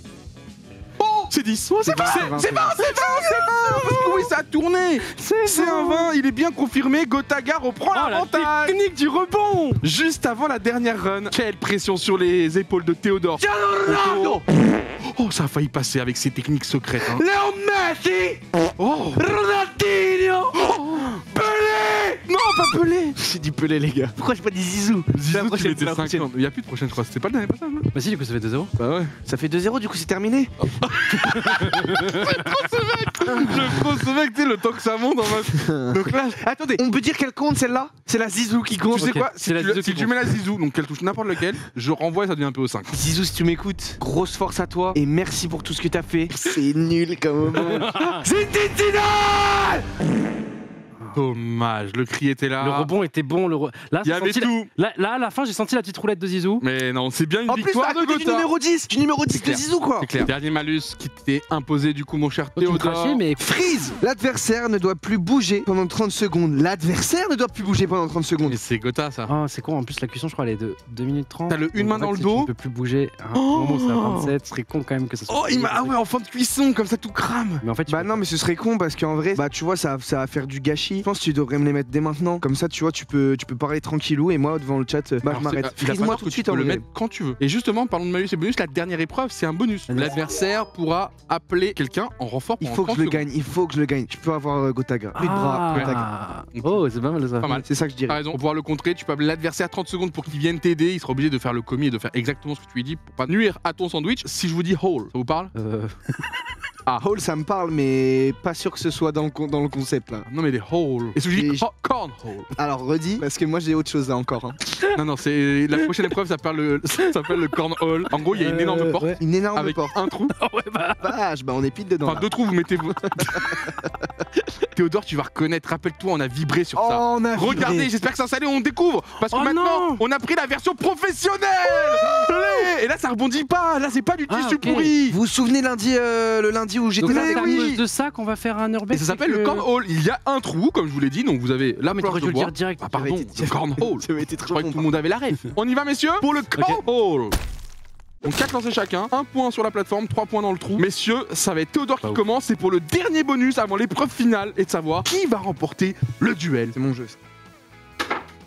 Oh, c'est 10. Oh, c'est 20, c'est 20. Oui, ça a tourné. C'est un 20, il est bien confirmé. Gotaga reprend l'avantage. La technique du rebond. Juste avant la dernière run. Quelle pression sur les épaules de Théodore. Ronaldo. Oh, ça a failli passer avec ses techniques secrètes. Hein. Léo Messi. Oh. Ronaldinho. Oh. Pelé. Non, pas Pelé. J'ai dit Pelé, les gars. Pourquoi je pas dit Zizou? Zizou, tu mettais 50. Il y a plus de prochaine, je crois. C'était pas le dernier passage, non? Bah si, du coup, ça fait 2-0. Bah ouais. Ça fait 2-0, du coup, c'est terminé. Je prends ce mec, tu sais, le temps que ça monte en mode. Donc là, attendez, on peut dire qu'elle compte celle-là? C'est la Zizou qui compte. Tu sais quoi? Si tu mets la Zizou, donc qu'elle touche n'importe lequel, je renvoie et ça devient un peu au 5. Zizou, si tu m'écoutes, grosse force à toi et merci pour tout ce que t'as fait. C'est nul comme moment. C'est une finale. Dommage, le cri était là. Le rebond était bon. Là, Il y avait tout. Là, à la fin, j'ai senti la petite roulette de Zizou. Mais non, c'est bien une En plus, victoire à de côté du Gotha. numéro 10, du numéro 10 C'est de clair. Zizou, quoi. C'est clair. Dernier malus qui t'est imposé du coup, mon cher Tu me Théodore. crachais, mais Freeze. L'adversaire ne doit plus bouger pendant 30 secondes. L'adversaire ne doit plus bouger pendant 30 secondes. Mais c'est Gotha ça. Ah, c'est con, en plus la cuisson je crois elle est de 2 minutes 30. T'as une Donc, main en fait, dans le si dos. Tu ne peux plus bouger. Au moment où c'est à 27, ce serait con quand même que ça soit. Oh, ah ouais, en fin de cuisson, comme ça tout crame. Mais en fait, tu Bah non, mais ce serait con parce qu'en vrai, bah tu vois, ça va faire du gâchis. Je pense que tu devrais me les mettre dès maintenant. Comme ça, tu vois, tu peux parler tranquillou et moi devant le chat, bah Alors, je m'arrête. il a pas Freeze-moi tort tout que de suite tu en peux le vrai. mettre quand tu veux. Et justement, parlons de malus et bonus, la dernière épreuve, c'est un bonus. L'adversaire pourra appeler quelqu'un en renfort Il pendant faut que 30 je le secondes. gagne, il faut que je le gagne. Je peux avoir Gotaga. Plus de bras, Gotaga. Ah. Oh, c'est pas mal ça. Pas mal. C'est ça que je T'as dirais. raison, pour pouvoir le contrer, tu peux appeler l'adversaire 30 secondes pour qu'il vienne t'aider, il sera obligé de faire le commis et de faire exactement ce que tu lui dis pour pas nuire à ton sandwich. Si je vous dis hole, ça vous parle? Ah, Hall, ça me parle, mais pas sûr que ce soit dans le concept là. Non mais des holes. Et si je vous Et dis je- corn hole? Alors redis, parce que moi j'ai autre chose là encore. Hein. Non, non, c'est la prochaine épreuve, ça s'appelle le corn hole. En gros, il y a une énorme porte Une énorme avec porte. un trou. Vache, bah on est pile dedans. Enfin, là. 2 trous, vous mettez vous. Théodore, tu vas reconnaître, rappelle-toi, on a vibré sur ça. Oh, on a Regardez, vibré. j'espère que ça s'allait, on découvre. Parce que Oh maintenant, non. on a pris la version professionnelle. Et là, ça rebondit pas. Là, c'est pas du tissu ok. pourri. Vous vous souvenez le lundi où j'étais Donc là là, c'est à oui. cause de ça qu'on va faire un urbex. Et ça s'appelle le cornhole. Il y a un trou, comme je vous l'ai dit, donc vous avez la mais planche t'aurais de dû le bois. dire direct. Ah, pardon, le cornhole. Ça avait été Je très crois que bon. tout le monde avait la ref. On y va, messieurs, pour le cornhole. Donc 4 lancers chacun, 1 point sur la plateforme, 3 points dans le trou. Messieurs, ça va être Théodore qui Pas ouf. commence. C'est pour le dernier bonus avant l'épreuve finale et de savoir qui va remporter le duel. C'est mon jeu. Ça.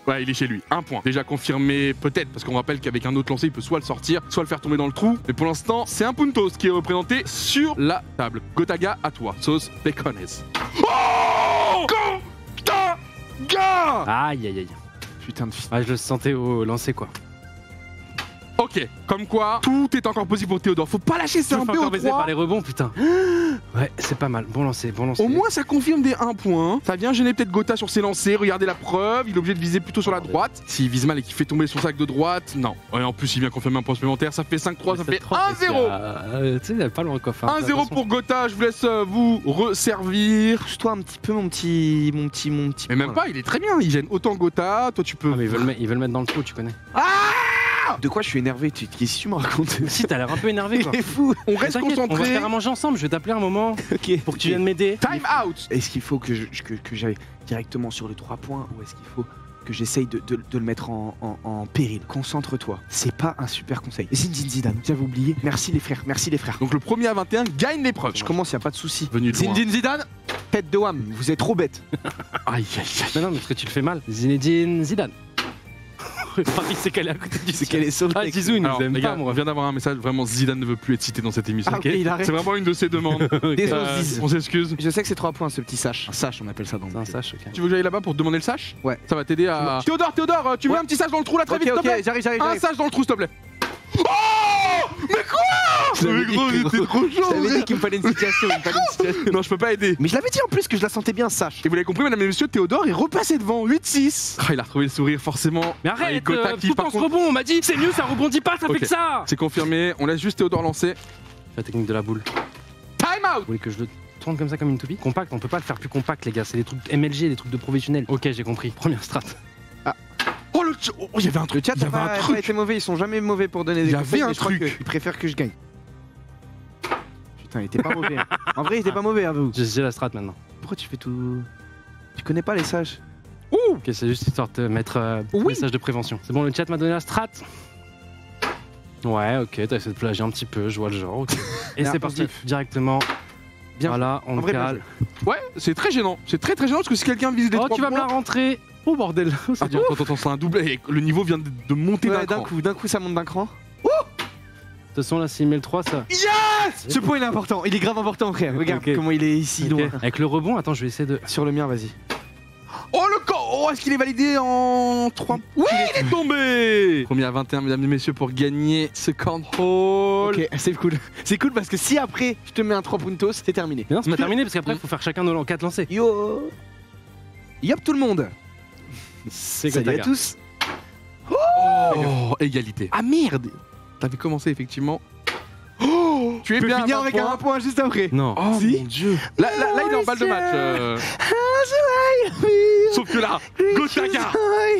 Ouais, il est chez lui. 1 point. Déjà confirmé, peut-être, parce qu'on rappelle qu'avec un autre lancer, il peut soit le sortir, soit le faire tomber dans le trou. Mais pour l'instant, c'est un puntos qui est représenté sur la table. Gotaga, à toi. Sauce bacones. Oh Gotaga Aïe aïe aïe. Putain de fille. Ah, je le sentais au lancer quoi. Ok, comme quoi, tout est encore possible pour Théodore. Faut pas lâcher, c'est Je me un fais peu au encore baiser 3. par les rebonds, putain. Ouais, c'est pas mal. Bon lancer, bon lancer. Au moins, ça confirme des 1 point. Ça vient gêner peut-être Gotha sur ses lancers. Regardez la preuve. Il est obligé de viser plutôt sur la droite. S'il vise mal et qu'il fait tomber son sac de droite, non. Ouais, en plus, il vient confirmer un point supplémentaire. Ça fait 5-3, ça fait 1-0. Tu sais, il y a pas loin quoi. 1-0 pour Gotha. Je vous laisse vous resservir. Pousse-toi un petit peu mon petit. Mais même pas, il est très bien. Il gêne autant Gotha. Toi, tu peux. Ah, mais ils veulent mettre dans le trou, tu connais. De quoi je suis énervé? Qu'est-ce que tu me racontes? Si, t'as l'air un peu énervé quoi. C'est fou. On reste T'inquiète, on va concentré. faire à manger ensemble. Je vais t'appeler un moment Ok. pour que tu viennes m'aider. Time out. Est-ce qu'il faut que j'aille directement sur le 3 points ou est-ce qu'il faut que j'essaye de le mettre en péril? Concentre-toi. C'est pas un super conseil. Zinedine Zidane, j'avais oublié. Merci les frères, merci les frères. Donc, le premier à 21 gagne l'épreuve. Je commence, y a pas de souci. Venu de loin. Zinedine Zidane, tête de Wham, vous êtes trop bête. Aïe, aïe, aïe. Mais non, mais parce que tu le fais mal. Zinedine Zidane. Paris s'est calé à côté du C'est qu'elle est sauvée. Ah, Zizou, il nous Alors, aime les pas, gars, on moi. vient d'avoir un message. Vraiment, Zidane ne veut plus être cité dans cette émission. Ah, ok, il arrête. C'est vraiment une de ses demandes. Désolé, Ziz. On s'excuse. Je sais que c'est 3 points ce petit sache. Un sache, on appelle ça dans C'est un sache, ok. Tu veux que j'aille là-bas pour te demander le sache? Ouais. Ça va t'aider à. Théodore, tu veux Ouais. un petit sache dans le trou là très Ok, vite, s'il te ok, plaît? j'arrive. Un sache dans le trou, s'il te plaît. Oh Mais quoi? Mais gros, t'es trop Je chaud. t'avais vrai. dit qu'il me fallait une situation, Non, je peux pas aider. Mais je l'avais dit en plus que je la sentais bien, sache. Et vous l'avez compris, mesdames et messieurs, Théodore est repassé devant 8-6. Ah, il a retrouvé le sourire, forcément. Mais Ah, et arrête, Gotha qui, tout par pense contre, rebond. On m'a dit c'est mieux, ça rebondit pas, ça Ok. fait que ça. c'est confirmé. On laisse juste Théodore lancer. La technique de la boule. Time out. Vous voulez que je le tourne comme ça comme une toupie? Compact, on peut pas le faire plus compact, les gars. C'est des trucs MLG, des trucs de professionnels. Ok, j'ai compris. Première strat. Oh, oh, il y avait un Le truc. chat Il y n'a avait un pas truc. été mauvais, ils sont jamais mauvais pour donner des Il y avait conseils, un mais je crois truc. qu'ils préfèrent que je gagne. Putain, il était pas mauvais. Hein. En vrai, il était pas mauvais, à vous. J'ai la strat maintenant. Pourquoi tu fais tout. Tu connais pas les sages? Ouh. Ok, c'est juste histoire de te mettre un Oui. message de prévention. C'est bon, le chat m'a donné la strat. Ouais, ok, t'as essayé de plagier un petit peu, je vois le genre. ok. Et Là, c'est parti, 11-9. directement. Bien. Voilà, on En le vrai, bien cale. Ouais, c'est très gênant. C'est très gênant parce que si quelqu'un vise des Oh, 3 tu vas me la points. rentrer. Oh bordel. Oh, c'est dur. Attends, c'est un doublé. Et le niveau vient de monter Ouais, d'un d'un cran. coup, ça monte d'un cran. De toute façon, là, s'il met le 3, ça. Ce point il est important, il est grave important, frère. Regarde Ok. comment il est ici, Ok. loin. Avec le rebond, attends, je vais essayer de. Sur le mien, vas-y. Oh le corps. Oh, est-ce qu'il est validé en 3? Oui, il est tombé. Premier à 21, mesdames et messieurs, pour gagner ce cornhole. Ok, c'est cool. C'est cool parce que si après je te mets un 3 puntos, c'est terminé. Mais non, c'est pas terminé parce qu'après, il faut faire chacun nos 4 lancers. Yo Yop tout le monde. C'est Salut à Gotaga. tous. Oh, égalité. Ah merde. T'avais commencé effectivement. Oh, tu es Je peux bien. finir 20 avec points. un point juste après. Non. Oh Si. mon dieu. Là, il est en balle de match. là, Gotaga,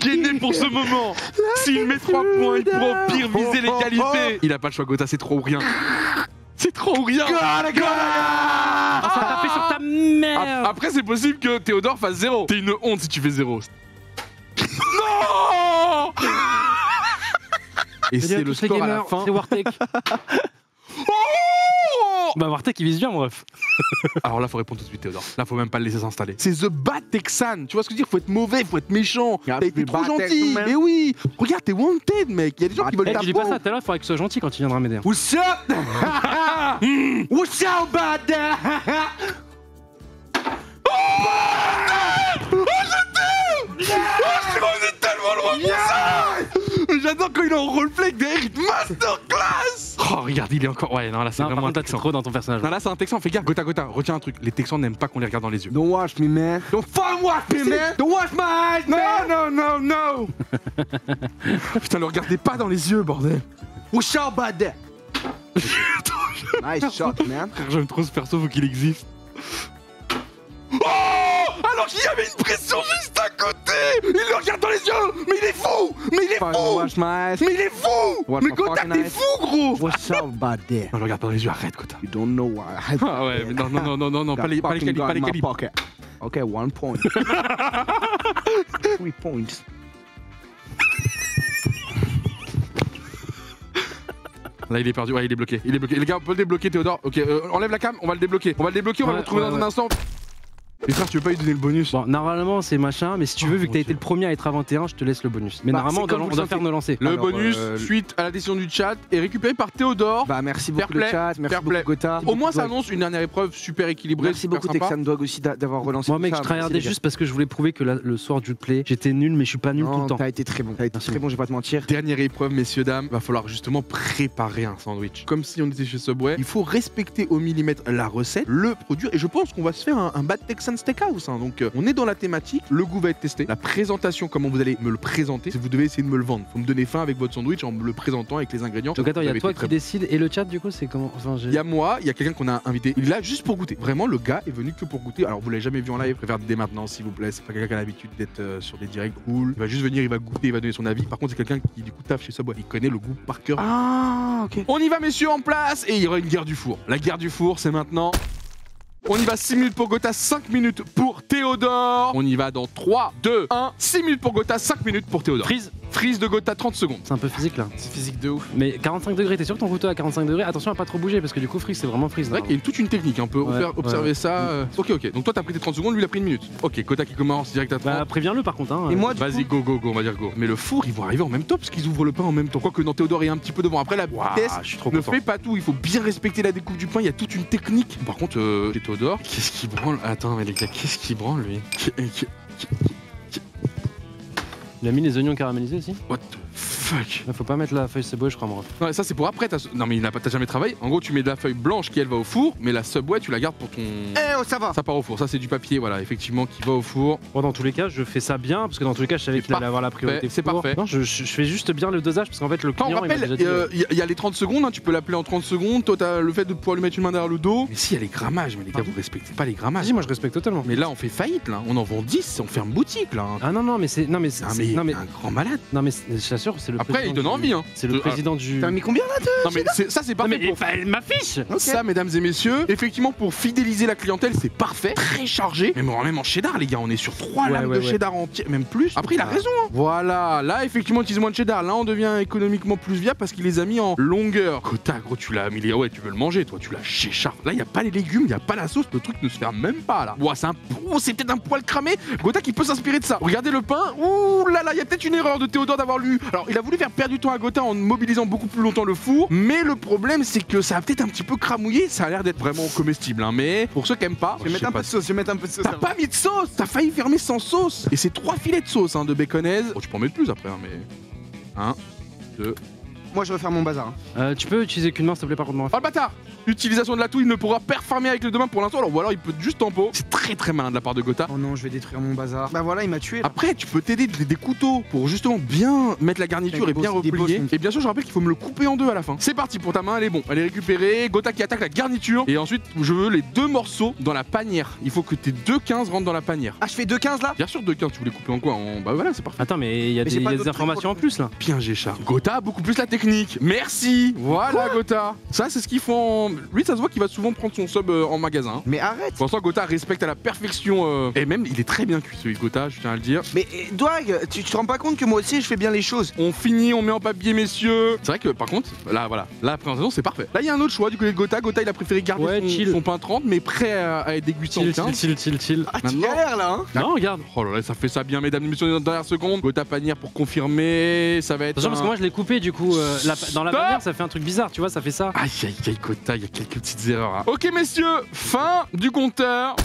qui est né pour ce moment. S'il met 3 points, il pourra au pire viser l'égalité. Il a pas le choix, Gota, c'est trop ou rien. C'est trop ou rien. Ça t'a fait sur ta mère. Après, c'est possible que Théodore fasse 0. T'es une honte si tu fais 0. Non. Et c'est le score à la fin. C'est Wartek. Oh Bah Wartek il vise bien mon ref. Alors là, faut répondre tout de suite, Théodore. Là, faut même pas le laisser s'installer. C'est The Bad Texan. Tu vois ce que je veux dire? Faut être mauvais, faut être méchant. T'as été trop gentil. Mais oui. Regarde, t'es wanted, mec. Il y a des gens qui veulent ta Je dis pas ça, tout à l'heure, il faudrait que tu sois gentil quand il viendra m'aider. What's up? What's up, bad? J'adore quand il est en roleplay derrière, il te masterclass. Oh, regarde, il est encore. Ouais, non, là, c'est vraiment un t'es Texan. trop dans ton personnage. Non, là, c'est un Texan. Fais gaffe, Gota, retiens un truc. Les Texans n'aiment pas qu'on les regarde dans les yeux. Don't watch me, man. Don't fucking watch me, man. Don't watch my eyes, man. No. Putain, le regardez pas dans les yeux, bordel. What's up, bad? Nice shot, man. Frère, j'aime trop ce perso, faut qu'il existe. Oh! Alors qu'il y avait une pression juste à côté! Il le regarde dans les yeux! Mais il est fou! Mais il est fou! Watch my eyes. Mais il est fou! Watch Mais my Gota, fucking t'es eyes. fou, gros! What's up, bad? Non, le regarde pas dans les yeux, arrête, Gota. You don't know why. Ah ouais, mais non, pas les calibres, pas les calibres. Ok, 1 point. 3 points. Là, il est perdu, ouais, il est bloqué. Les gars, on peut le débloquer, Théodore. Ok, enlève la cam, on va le débloquer. On va le retrouver dans un instant. Et frère, tu veux pas lui donner le bonus? Bon, normalement c'est machin, mais si tu veux, vu que t'as été le premier à être à 21, je te laisse le bonus. Mais Bah, normalement, c'est comme on doit faire nos lancers. Le Alors, bonus, suite à la décision du chat, est récupéré par Théodore. Bah, merci beaucoup Fair le chat, merci fair beaucoup play. Gota. Au moins, ça annonce une dernière épreuve super équilibrée. Merci super beaucoup sympa. Texan Dog aussi d'avoir relancé. Moi tout mec, ça. je Merci, tryhardais les gars. juste parce que je voulais prouver que le soir du play, j'étais nul, mais je suis pas nul tout le Non, temps. t'as été très bon. T'as été Merci très bon, je vais pas te mentir. Dernière épreuve, messieurs, dames, va falloir justement préparer un sandwich. Comme si on était chez Subway. Il faut respecter au millimètre la recette, le produire. Et je pense qu'on va se faire un Bad Texan Steakhouse. Hein. Donc, on est dans la thématique. Le goût va être testé. La présentation, comment vous allez me le présenter. Vous devez essayer de me le vendre. Faut me donner faim avec votre sandwich en me le présentant avec les ingrédients. Donc attends, il y Vous a avez toi été qui très décide et le chat du coup c'est comment enfin, Il y a moi, il y a quelqu'un qu'on a invité. Il est là juste pour goûter. Vraiment, le gars est venu que pour goûter. Alors, vous l'avez jamais vu en live. Je préfère dès maintenant, s'il vous plaît. C'est pas quelqu'un qui a l'habitude d'être sur des directs cool. Il va juste venir, il va goûter, il va donner son avis. Par contre, c'est quelqu'un qui du coup taffe chez Subway. Il connaît le goût par cœur. Ah, ok. On y va, messieurs, en place. Et il y aura une guerre du four. La guerre du four, c'est maintenant. On y va 6 minutes pour Gota, 5 minutes pour Théodore. On y va dans 3, 2, 1. 6 minutes pour Gota, 5 minutes pour Théodore. Freeze de Gota, 30 secondes. C'est un peu physique là. C'est physique de ouf. Mais 45 degrés, t'es sûr que ton couteau à 45 degrés? Attention à pas trop bouger parce que du coup freeze c'est vraiment freeze. C'est vrai qu'il y a toute une technique, on peut observer ça. Ok. Donc toi t'as pris tes 30 secondes, lui il a pris 1 minute. Ok, Gota qui commence direct à 30. Bah préviens-le par contre. Hein. Et moi, Vas-y, go, on va dire go. Mais le four, ils vont arriver en même temps parce qu'ils ouvrent le pain en même temps. Quoique dans Théodore est un petit peu devant. Après la vitesse je suis trop ne content. fait pas tout, il faut bien respecter la découpe du pain, il y a toute une technique. Par contre, chez Théodore, qu'est-ce qu'il branle? Attends, mais les gars, qu'est-ce qu'il branle lui? Il a mis les oignons caramélisés aussi? What the fuck? Faut pas mettre la feuille Subway je crois moi. Ouais, ça c'est pour après. Non mais t'as jamais travaillé. En gros, tu mets de la feuille blanche qui elle va au four, mais la Subway tu la gardes pour ton. Eh oh, ça va. Ça part au four. Ça c'est du papier, voilà, effectivement, qui va au four. Bon dans tous les cas je fais ça bien parce que dans tous les cas je savais C'est qu'il allait avoir la priorité. c'est four. parfait. Non je fais juste bien le dosage parce qu'en fait le Enfin, on client il m'a rappelle, déjà dit, il y a les 30 secondes, hein, tu peux l'appeler en 30 secondes. Toi t'as le fait de pouvoir lui mettre une main derrière le dos. Mais si, il y a les grammages, mais les gars, vous respectez pas les grammages. Vas-y moi je respecte totalement. Mais là on fait faillite là, on en vend 10, on ferme boutique là. Ah non mais c'est non mais Non mais un grand malade. non mais je t'assure c'est le Après il donne envie hein. C'est le président du. T'as mis combien là Non mais ça c'est Non parfait mais pour ma fiche. ça, mesdames et messieurs, effectivement, pour fidéliser la clientèle, c'est parfait, très chargé. Même en cheddar, les gars, on est sur 3 lames de cheddar entier, même plus. Après, il a raison. Hein. Voilà, là, effectivement, on utilise moins de cheddar. Là, on devient économiquement plus viable parce qu'il les a mis en longueur. Gota, gros, tu l'as mis. Ouais, tu veux le manger, toi, tu l'as chéchard. Là, il y a pas les légumes, il y a pas la sauce. Le truc ne se ferme même pas là. Ouah, c'est peut-être un poil cramé. Gota qui peut s'inspirer de ça. Regardez le pain. Ouh là là, il y a peut-être une erreur de Théodore d'avoir lu. Alors, il a voulu faire perdre du temps à Gota en mobilisant beaucoup plus longtemps le four. Mais le problème, c'est que ça a peut-être un petit peu cramouillé. Ça a l'air d'être vraiment comestible. Hein. Mais pour ceux qui aiment pas, Je vais mettre un peu de sauce, t'as pas mis de sauce. T'as failli fermer sans sauce. Et c'est 3 filets de sauce hein, de baconaise. Oh, tu peux en mettre plus après, hein, mais 1, 2, moi je vais faire mon bazar. Tu peux utiliser qu'une main, s'il te plaît, par contre, moi. Oh le bâtard! L'utilisation de l'atout, il ne pourra performer avec les deux mains pour l'instant, ou alors il peut juste en pot. C'est très malin de la part de Gotha. Oh non, je vais détruire mon bazar. Bah voilà, il m'a tué. Là. Après, tu peux t'aider des couteaux pour justement bien mettre la garniture et bien replier. Et bien sûr, je rappelle qu'il faut me le couper en deux à la fin. C'est parti pour ta main, elle est bon. Elle est récupérée. Gotha qui attaque la garniture. Et ensuite, je veux les deux morceaux dans la panière. Il faut que tes 2,15 rentrent dans la panière. Ah, je fais 2,15 là? Bien sûr, 2,15, tu voulais couper en quoi? Bah voilà, c'est parfait. Attends, mais il y a des informations en plus là. Bien, Géchard. Gotha a beaucoup plus la technique. Merci. Voilà, Gotha. Ça, c'est ce qu'ils font. Lui, ça se voit qu'il va souvent prendre son sub en magasin. Mais arrête. Pour l'instant, Gotha respecte à la perfection. Et même, il est très bien cuit, celui de Gotha, je tiens à le dire. Mais Dwag, tu te rends pas compte que moi aussi je fais bien les choses? On finit, on met en papier, messieurs. C'est vrai que par contre, là, voilà, la présentation, c'est parfait. Là, il y a un autre choix du côté de Gotha. Gotha, il a préféré garder son pain 30, mais prêt à être dégusté en 15. Chill. Ah, tu galères là, hein? Non, regarde. Oh là là, ça fait ça bien, mesdames et messieurs, dans la dernière seconde. Gotha panière pour confirmer. Ça va être. Attention, parce que moi je l'ai coupé, du coup, dans la bannière, ça fait un truc bizarre, tu vois, ça fait ça. Aïe, Gotha, il y a quelques petites erreurs. Hein. Ok, messieurs, fin du compteur.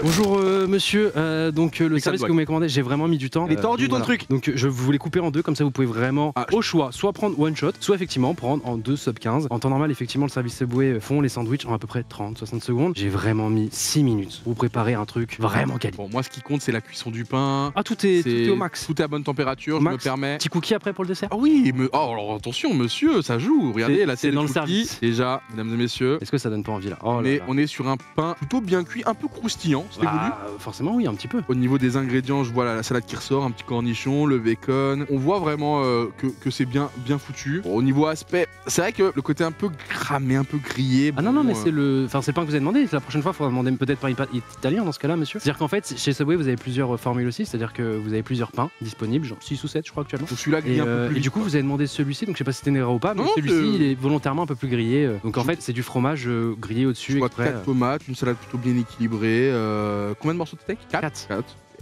Bonjour monsieur, donc le service que vous m'avez commandé, j'ai vraiment mis du temps. Il est tordu ton truc. Donc je vous les couper en deux, comme ça vous pouvez vraiment au choix soit prendre one shot, soit effectivement prendre en 2 sub 15. En temps normal, effectivement, le service Subway font les sandwichs en à peu près 30-60 secondes. J'ai vraiment mis 6 minutes pour préparer un truc vraiment quali. Bon, moi ce qui compte c'est la cuisson du pain. Ah, tout est au max. Tout est à bonne température, je me permets. Petit cookie après pour le dessert. Ah oui, oh alors attention monsieur, ça joue. Regardez, là c'est dans le service. Déjà, mesdames et messieurs. Est-ce que ça donne pas envie là? On est sur un pain plutôt bien cuit, un peu croustillant. C'était voulu. Forcément oui, un petit peu. Au niveau des ingrédients, je vois la salade qui ressort, un petit cornichon, le bacon. On voit vraiment que c'est bien foutu. Bon, au niveau aspect, c'est vrai que le côté un peu cramé, un peu grillé. Ah non mais c'est le pain que vous avez demandé. La prochaine fois, il faudra demander peut-être pain italien dans ce cas-là, monsieur. C'est-à-dire qu'en fait, chez Subway, vous avez plusieurs formules aussi. C'est-à-dire que vous avez plusieurs pains disponibles, genre 6 ou 7 je crois actuellement. Donc celui-là grillé un peu plus. Et du coup, vous avez demandé celui-ci, donc je sais pas si c'était une erreur ou pas, mais celui-ci il est volontairement un peu plus grillé. Donc en fait, c'est du fromage grillé au-dessus. Je vois 4 tomates, une salade plutôt bien équilibrée. Combien de morceaux de steak? 4.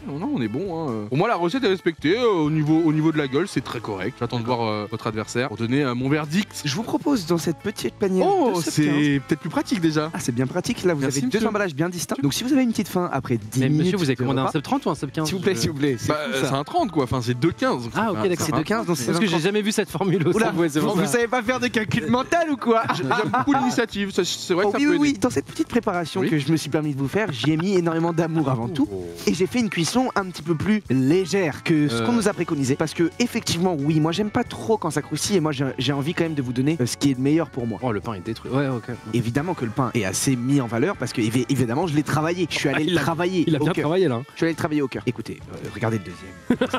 Non, on est bon. Hein. Pour moi, la recette est respectée. Au niveau de la gueule, c'est très correct. J'attends de voir votre adversaire pour donner mon verdict. Je vous propose dans cette petite panière. Oh, c'est peut-être plus pratique déjà. Ah, c'est bien pratique. Là, vous avez deux emballages bien distincts. Donc, si vous avez une petite faim après 10 minutes. Monsieur, vous avez commandé un sub 30 ou un sub 15? S'il vous plaît. C'est un 30 quoi. Enfin, c'est 2,15. Ah, ok, d'accord. C'est 2,15. Parce que j'ai jamais vu cette formule au Subway. Vous savez pas faire de calcul mental ou quoi? J'aime beaucoup l'initiative. C'est vrai que ça peut aider. Oui. Dans cette petite préparation que je me suis permis de vous faire, j'y ai mis énormément d'amour avant tout. Et j'ai fait une cuisson un petit peu plus légère que ce qu'on nous a préconisé, parce que effectivement oui, moi j'aime pas trop quand ça croustille, et moi j'ai envie quand même de vous donner ce qui est le meilleur pour moi. Oh, le pain est détruit. Ouais, ok. Évidemment que le pain est assez mis en valeur parce que évidemment je l'ai travaillé, je suis allé le travailler. Il a bien travaillé là. Je suis allé le travailler au cœur. Écoutez, regardez le deuxième.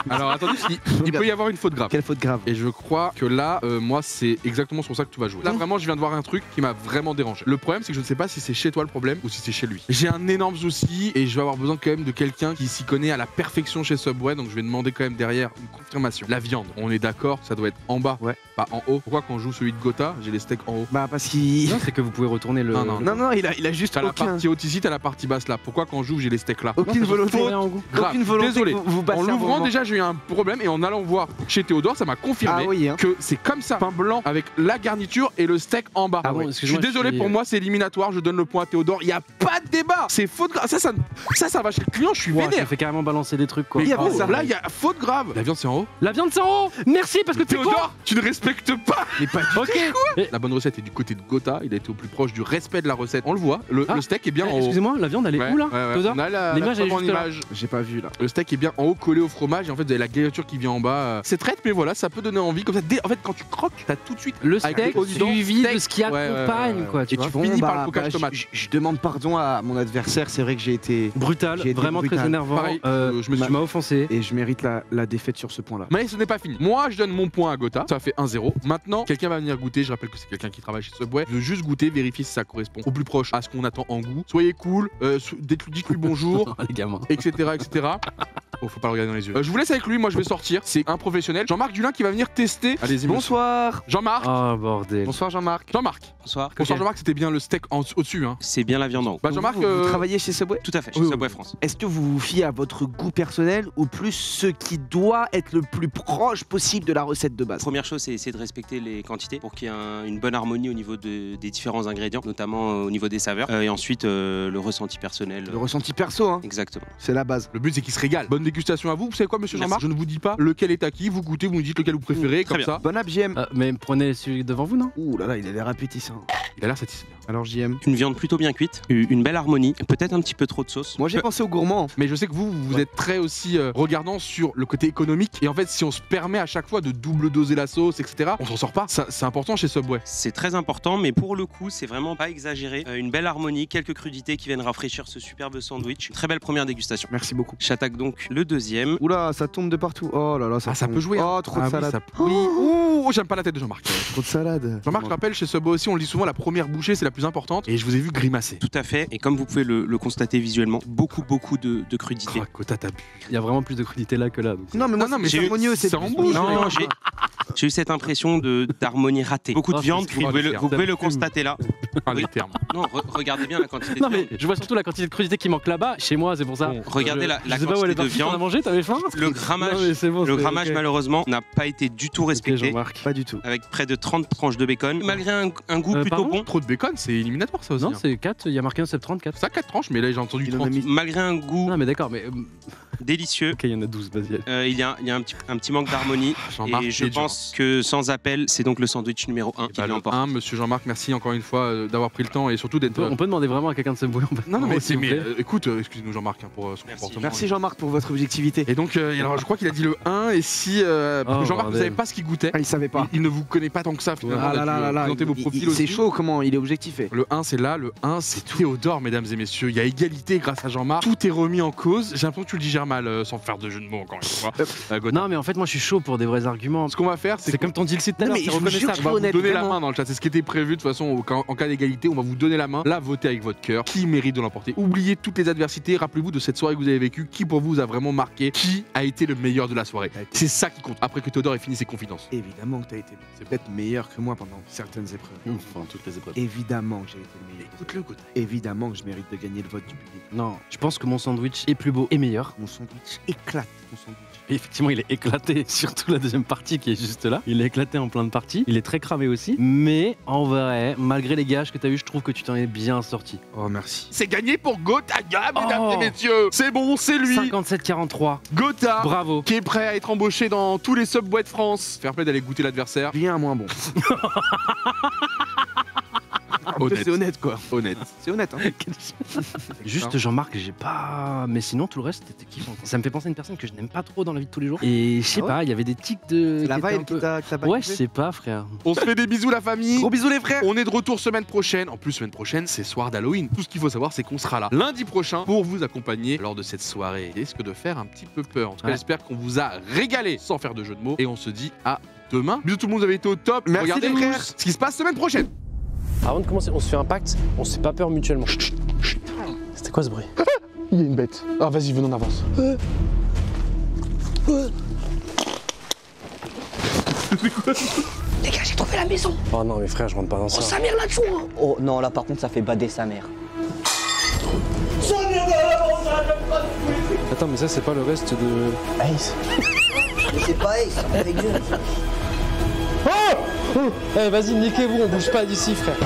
Alors attendez, il peut y avoir une faute grave. Quelle faute grave? Et je crois que là, moi c'est exactement sur ça que tu vas jouer. Là vraiment, je viens de voir un truc qui m'a vraiment dérangé. Le problème c'est que je ne sais pas si c'est chez toi le problème ou si c'est chez lui. J'ai un énorme souci et je vais avoir besoin quand même de quelqu'un qui s'y connaît à la perfection chez Subway, donc je vais demander quand même derrière une confirmation. La viande, on est d'accord, ça doit être en bas, pas en haut. Pourquoi quand on joue celui de Gotha, j'ai les steaks en haut? Bah parce qu'il... Non, c'est que vous pouvez retourner le... Non, il a juste t'as la partie haute ici, t'as la partie basse là. Pourquoi quand on joue j'ai les steaks là? Aucune volonté. Aucune volonté. Désolé. En l'ouvrant déjà j'ai eu un problème et en allant voir chez Théodore ça m'a confirmé que c'est comme ça. Pain blanc avec la garniture et le steak en bas. Je suis désolé, pour moi c'est éliminatoire, je donne le point à Théodore, il y a pas de débat. C'est faute grave. Ça va chez le client, je suis vénère. Ça fait carrément balancer des trucs quoi. Là il y a faute grave. La viande c'est en haut. La viande c'est en haut. Merci parce que Théodore, tu ne respectes pas. Mais pas du tout. La bonne recette est du côté de Gotha, il a été au plus proche du respect de la recette. On le voit, le steak est bien en haut. Excusez-moi, la viande elle est où là? On a l'image, elle est juste là. J'ai pas vu là. Le steak est bien en haut collé au fromage et en fait vous avez la garniture qui vient en bas. C'est traite mais voilà, ça peut donner envie comme ça. En fait quand tu croques, t'as tout de suite le steak suivi de ce qui accompagne quoi. Tu finis par le croquage tomate. Je demande pardon à mon adversaire, c'est vrai que j'ai été brutal, vraiment très énervant. Tu m'as offensé et je mérite la défaite sur ce point-là. Mais ce n'est pas fini. Moi je donne mon point à Gotha, ça fait 1-0. Maintenant, quelqu'un va venir goûter, je rappelle que c'est quelqu'un qui travaille chez Subway. Je veux juste goûter, vérifier si ça correspond au plus proche à ce qu'on attend en goût. Soyez cool, dites-lui bonjour, les gamins, etc. Oh, faut pas le regarder dans les yeux. Je vous laisse avec lui, moi je vais sortir. C'est un professionnel. Jean-Marc Dulin qui va venir tester. Allez-y. Bonsoir. Jean-Marc. Oh bordel. Bonsoir Jean-Marc. Bonsoir. Bonsoir Jean-Marc, c'était bien le steak au-dessus. Hein. C'est bien la viande en haut. Bah Jean-Marc, vous travaillez chez Subway? Tout à fait, chez Subway France. Est-ce que vous vous fiez à votre goût personnel ou plus ce qui doit être le plus proche possible de la recette de base? Première chose, c'est essayer de respecter les quantités pour qu'il y ait une bonne harmonie au niveau des différents ingrédients, notamment au niveau des saveurs. Et ensuite, le ressenti personnel. Le ressenti perso, hein. Exactement. C'est la base. Le but c'est qu'il se régale. Bonne dégustation à vous. Vous savez quoi, monsieur Jean-Marc? Je ne vous dis pas lequel est acquis, vous goûtez, vous nous dites lequel vous préférez, comme bien. ça. Bon app, JM. Mais prenez celui devant vous, non? Ouh là là, il a l'air appétissant. Il a l'air satisfait. Alors JM. Une viande plutôt bien cuite, une belle harmonie, peut-être un petit peu trop de sauce. Moi j'ai pensé au gourmand. Mais je sais que vous êtes très aussi regardant sur le côté économique. Et en fait, si on se permet à chaque fois de double doser la sauce, etc., on s'en sort pas. C'est important chez Subway. C'est très important, mais pour le coup, c'est vraiment pas exagéré. Une belle harmonie, quelques crudités qui viennent rafraîchir ce superbe sandwich. Très belle première dégustation. Merci beaucoup. J'attaque donc le deuxième. Oula, ça tombe de partout. Oh là là, ça, Ça tombe. peut jouer. Oh, trop de salade. Oui, ouh, j'aime pas la tête de Jean-Marc. Trop de salade. Jean-Marc, je rappelle, chez Subway aussi, on le dit souvent, la première bouchée, c'est la plus importante. Et je vous ai vu grimacer. Tout à fait, et comme vous pouvez le constater visuellement, beaucoup de crudités. Cracota, t'as bu. Il y a vraiment plus de crudité là que là. Donc. Non mais moi, Non, mais c'est j'ai- harmonieux, c'est c'est en bouche. Non, j'ai eu cette impression d'harmonie ratée. Beaucoup de Oh, viande, c'est vous pouvez, triste. vous pouvez le constater là. Enfin, les Oui. termes. Non, regardez bien la quantité de Non viande. mais je vois surtout la quantité de crudité qui manque là-bas, chez moi, c'est pour ça. Bon, regardez la je sais pas où elle est quantité de partie, t'en as viande. mangé, t'avais faim? Le grammage, Non, mais c'est bon, le c'est grammage ok. malheureusement n'a pas été du tout Ok, respecté. Jean-Marc. pas du tout. Avec près de 30 tranches de bacon, malgré un goût plutôt pardon bon, Trop de bacon, c'est éliminatoire ça aussi. Non, hein. c'est 4, il y a marqué un 734. Ça, 4 tranches, mais là j'ai entendu Il en a 30. mis- malgré un goût Non mais d'accord, mais délicieux, ok, il y en a 12, vas-y. il y a un petit manque d'harmonie. Jean-Marc, Et je t'es dur. pense que sans appel, c'est donc le sandwich numéro 1 qui Bah, le l'emporte. 1, monsieur Jean-Marc, merci encore une fois d'avoir pris le temps et surtout d'être. On peut demander vraiment à quelqu'un de se bouiller. Non, non, mais, s'il vous plaît. écoute, excusez-nous Jean-Marc pour son Merci. comportement. Merci Jean-Marc pour votre objectivité. Et donc, alors je crois qu'il a dit le 1, et si. parce que Oh, Jean-Marc, vous bordel. savez pas ce qu'il goûtait. Ah, il savait pas. Il ne vous connaît pas tant que ça finalement. Ah là là là là, Présentez vos profils aussi. c'est chaud comment il est objectifé. Le 1, c'est là, le 1, c'est Théodore, mesdames et messieurs. Il y a égalité grâce à Jean-Marc. Tout est remis en cause. J'ai l'impression que tu le digères mal, sans faire de jeu de mots encore une fois. Gauthier. Non mais en fait moi je suis chaud pour des vrais arguments. Ce qu'on va faire, c'est C'est comme ton deal site tout à Non, l'heure, mais c'est je vous jure reconnaissable. que on va vous honnête, donner la vraiment. main dans le chat. C'est ce qui était prévu de toute façon en cas d'égalité. On va vous donner la main. Là, votez avec votre cœur. Qui mérite de l'emporter? Oubliez toutes les adversités. Rappelez-vous de cette soirée que vous avez vécue. Qui pour vous a vraiment marqué? Qui a été le meilleur de la soirée? C'est ça qui compte. Après que Théodore ait fini ses confidences. Évidemment que t'as été c'est peut-être meilleur que moi pendant certaines épreuves. Enfin, toutes les épreuves. Évidemment que j'ai été le meilleur. Écoute-le, Gauthier. Évidemment que je mérite de gagner le vote du public. Non, je pense que mon sandwich est plus beau et meilleur. Mon sandwich éclate. Mon sandwich. Et effectivement, il est éclaté, surtout la deuxième partie qui est juste là. Il est éclaté en plein de parties. Il est très cramé aussi. Mais en vrai, malgré les gages que t'as eu, je trouve que tu t'en es bien sorti. Oh merci. C'est gagné pour Gotaga, mesdames Oh. et messieurs. C'est bon, c'est lui. 57-43. Gotha. Bravo. Qui est prêt à être embauché dans tous les Subway de France. Fair play d'aller goûter l'adversaire. Bien moins bon. Honnête. C'est honnête quoi. Honnête. C'est honnête hein. Juste Jean-Marc, j'ai pas. Mais sinon, tout le reste, c'était kiffant. quoi. Ça me fait penser à une personne que je n'aime pas trop dans la vie de tous les jours. Et je sais Ah ouais pas, il y avait des tics de. C'est la qui étaient un vibe peu- qui t'a pas Ouais, je kiffé sais pas, frère. On se fait des bisous la famille. Gros bisous les frères. On est de retour semaine prochaine. En plus, semaine prochaine, c'est soir d'Halloween. Tout ce qu'il faut savoir, c'est qu'on sera là lundi prochain pour vous accompagner lors de cette soirée. Il risque de faire un petit peu peur. En tout cas, Ouais. j'espère qu'on vous a régalé sans faire de jeu de mots. Et on se dit à demain. Bisous tout le monde, vous avez été au top. Merci Regardez les frères. ce qui se passe semaine prochaine. Avant de commencer, on se fait un pacte, on se fait pas peur mutuellement. C'était quoi ce bruit? Il y a une bête. Ah, vas-y, venons, on avance. Les gars, j'ai trouvé la maison. Oh non, mais frère, je rentre pas dans Oh, ça. sa mère là-dessous. Hein. Oh non, là par contre, ça fait bader sa mère. Attends, mais ça, c'est pas le reste de. Ace. Mais c'est pas Ace, c'est avec Dieu. Eh, vas-y, niquez-vous, on bouge pas d'ici, frère.